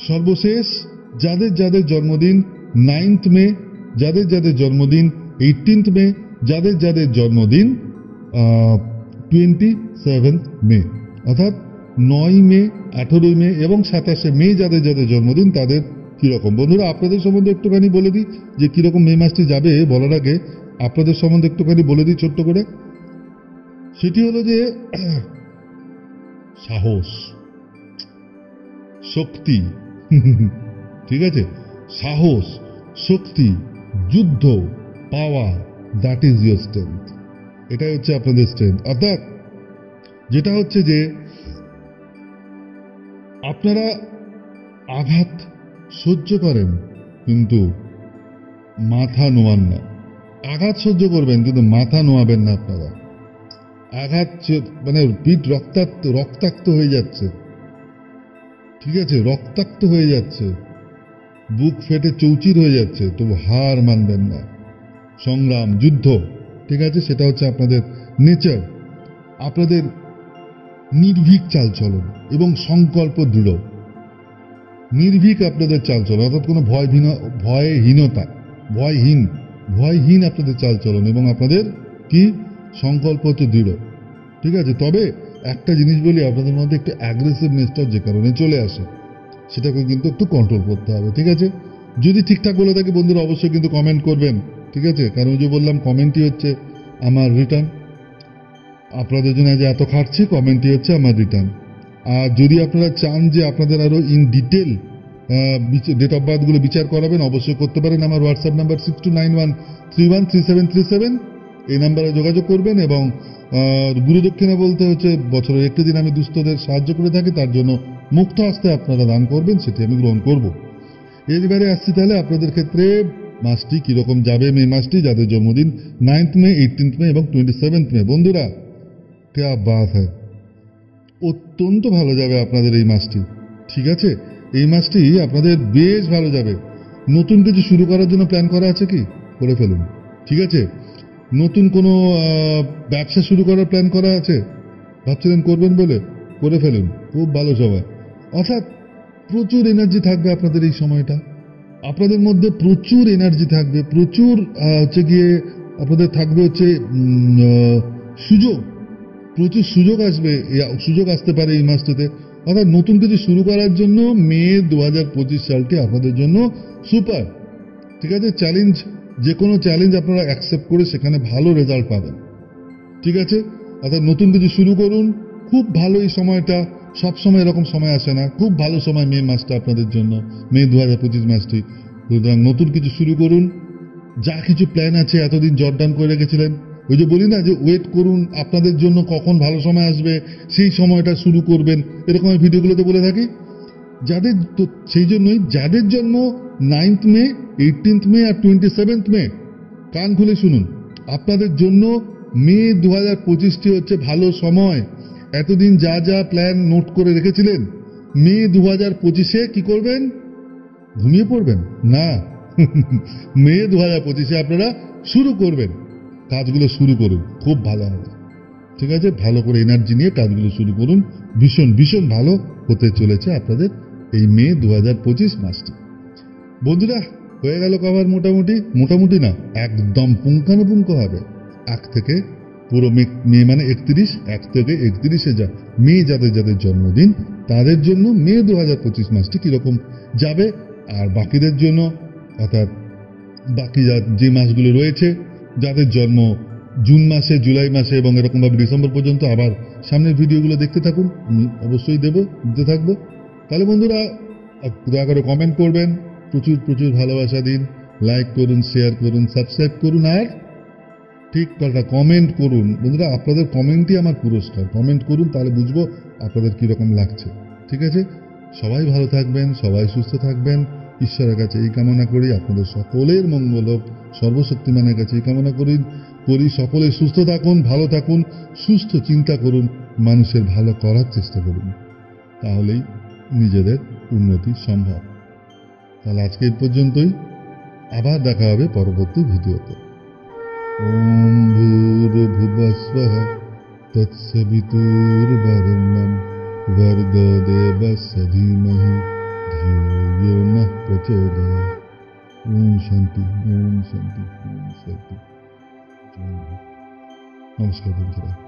সর্বশেষ, যাদের যাদের জন্মদিন 9th মে, যাদের যাদের জন্মদিন 18th মে, যাদের যাদের জন্মদিন 27th মে, অর্থাৎ 9 মে, 18 মে এবং 27শে মে যাদের যাদের জন্মদিন তাদের কিরকম। বন্ধুরা আপনাদের সম্বন্ধে একটুখানি বলে দিই যে কিরকম মে মাসটি যাবে বলার আগে আপনাদের সম্বন্ধে একটুখানি বলে দিই ছোট্ট করে। সেটি হলো যে সাহস, শক্তি, ঠিক আছে, সাহস, শক্তি, যুদ্ধ, পাওয়ার, দ্যাট ইজ ইউর স্ট্রেংথ। এটাই হচ্ছে আপনাদের স্ট্রেংথ। অর্থাৎ যেটা হচ্ছে যে আপনারা আঘাত সহ্য করেন কিন্তু মাথা নোয়ান না। আঘাত সহ্য করবেন কিন্তু মাথা নোয়াবেন না আপনারা। আঘাত মানে পিঠ রক্তাক্ত রক্তাক্ত হয়ে যাচ্ছে, ঠিক আছে, রক্তাক্ত হয়ে যাচ্ছে, বুক ফেটে চৌচির হয়ে যাচ্ছে, তবু হার মানবেন না। সংগ্রাম, যুদ্ধ, ঠিক আছে, সেটা হচ্ছে আপনাদের নেচার। আপনাদের নির্ভীক চালচলন এবং সংকল্প দৃঢ়। নির্ভীক আপনাদের চালচলন, অর্থাৎ কোনো ভয়হীন আপনাদের চালচলন এবং আপনাদের কি সংকল্প হচ্ছে দৃঢ়, ঠিক আছে। তবে একটা জিনিস বলি, আপনাদের মধ্যে একটু অ্যাগ্রেসিভনেসটা যে কারণে চলে আসে সেটাকে কিন্তু একটু কন্ট্রোল করতে হবে, ঠিক আছে। যদি ঠিকঠাক বলে থাকি বন্ধুরা অবশ্যই কিন্তু কমেন্ট করবেন, ঠিক আছে, কারণ ওই যে বললাম কমেন্টই হচ্ছে আমার রিটার্ন। আপনাদের জন্য যে এত খাটছি, কমেন্টই হচ্ছে আমার রিটার্ন। আর যদি আপনারা চান যে আপনাদের আরো in detail date of birth গুলো বিচার করাবেন অবশ্যই করতে পারেন। আমার হোয়াটসঅ্যাপ নাম্বার 6291313737, এই নাম্বারে যোগাযোগ করবেন। এবং গুরু দক্ষিণা বলতে হচ্ছে বছরের একটি দিন আমি দুস্থদের সাহায্য করে থাকি, তার জন্য মুক্ত হস্তে আপনারা দান করবেন, সেটি আমি গ্রহণ করব। এবারে আসছি তাহলে আপনাদের ক্ষেত্রে মাসটি কিরকম যাবে। মে মাসটি যাদের জন্মদিন 9th মে, 18th মে এবং 27th মে, বন্ধুরা क्या बात है, অত্যন্ত ভালো যাবে আপনাদের এই মাসটি, ঠিক আছে। এই মাসটি আপনাদের বেশ ভালো যাবে। নতুন কিছু শুরু করার জন্য প্ল্যান করা আছে কি, করে ফেলুন, ঠিক আছে। নতুন কোনো ব্যবসা শুরু করার প্ল্যান করা আছে, ভাবছিলেন করবেন বলে, করে ফেলুন, খুব ভালো সময়। অর্থাৎ প্রচুর এনার্জি থাকবে আপনাদের এই সময়টা। আপনাদের মধ্যে প্রচুর এনার্জি থাকবে, প্রচুর হচ্ছে গিয়ে আপনাদের থাকবে হচ্ছে সুযোগ, প্রচুর সুযোগ আসবে, সুযোগ আসতে পারে এই মাসটিতে। অর্থাৎ নতুন কিছু শুরু করার জন্য মে 2025 সালটি আপনাদের জন্য সুপার, ঠিক আছে। চ্যালেঞ্জ, যে কোনো চ্যালেঞ্জ আপনারা অ্যাকসেপ্ট করে সেখানে ভালো রেজাল্ট পাবেন, ঠিক আছে। অর্থাৎ নতুন কিছু শুরু করুন, খুব ভালো এই সময়টা। সব সময় এরকম সময় আসে না, খুব ভালো সময় মে মাসটা আপনাদের জন্য, মে 2025 মাসটি। সুতরাং নতুন কিছু শুরু করুন, যা কিছু প্ল্যান আছে এতদিন জটডাউন করে রেখেছিলেন, ওই যে বলি না যে ওয়েট করুন আপনাদের জন্য কখন ভালো সময় আসবে সেই সময়টা শুরু করবেন, এরকম আমি ভিডিওগুলোতে বলে থাকি। যাদের তো সেই জন্যই যাদের জন্ম 9th মে, 18th মে আর 27th মে, কান খুলে শুনুন, আপনাদের জন্য মে 2025টি হচ্ছে ভালো সময়। এতদিন যা যা প্ল্যান নোট করে রেখেছিলেন, মে 2025-এ কি করবেন, ঘুমিয়ে পড়বেন না। মে 2025-এ আপনারা শুরু করবেন, কাজগুলো শুরু করুন, খুব ভালো হবে, ঠিক আছে। ভালো করে এনার্জি নিয়ে কাজগুলো শুরু করুন, ভীষণ ভীষণ ভালো হতে চলেছে আপনাদের এই মে 2025 মাসটি। বন্ধুরা হয়ে গেল কভার, মোটামুটি না, একদম পুঙ্খানুপুঙ্খ হবে। 1 থেকে পুরো মে মানে 31, 1 থেকে 31-এ যা মে যাদের যাদের জন্মদিন তাদের জন্য মে 2025 মাসটি কিরকম যাবে। আর বাকিদের জন্য, অর্থাৎ বাকি যে মাসগুলো রয়েছে, যাদের জন্ম জুন মাসে, জুলাই মাসে এবং এরকমভাবে ডিসেম্বর পর্যন্ত, আবার সামনের ভিডিওগুলো দেখতে থাকুন, আমি অবশ্যই দিতে থাকবো। তাহলে বন্ধুরা দয়া করে কমেন্ট করবেন, প্রচুর প্রচুর ভালোবাসা দিন, লাইক করুন, শেয়ার করুন, সাবস্ক্রাইব করুন আর ঠিক কথা কমেন্ট করুন। বন্ধুরা আপনাদের কমেন্টই আমার পুরস্কার, কমেন্ট করুন, তাহলে বুঝবো আপনাদের কিরকম লাগছে, ঠিক আছে। সবাই ভালো থাকবেন, সবাই সুস্থ থাকবেন, ঈশ্বরের কাছে এই কামনা করি আপনাদের সকলের মঙ্গল হোক, সর্বশক্তিমানের কাছে এই কামনা করি। সকলে সুস্থ থাকুন, ভালো থাকুন, সুস্থ চিন্তা করুন, মানুষের ভালো করার চেষ্টা করুন, তাহলেই নিজেদের উন্নতি সম্ভব। তাহলে আজকে এই পর্যন্তই, আবার দেখা হবে পরবর্তী ভিডিওতে। ওম ভূর্ভুবস্বঃ তৎসবিতুর্বরেণ্যং ভর্গো দেবস্য ধীমহি ধিয়ো यो नः प्रचोदयात्। ओम शांति, ओम शांति, ओम शांति। नमस्कार बंधुरा।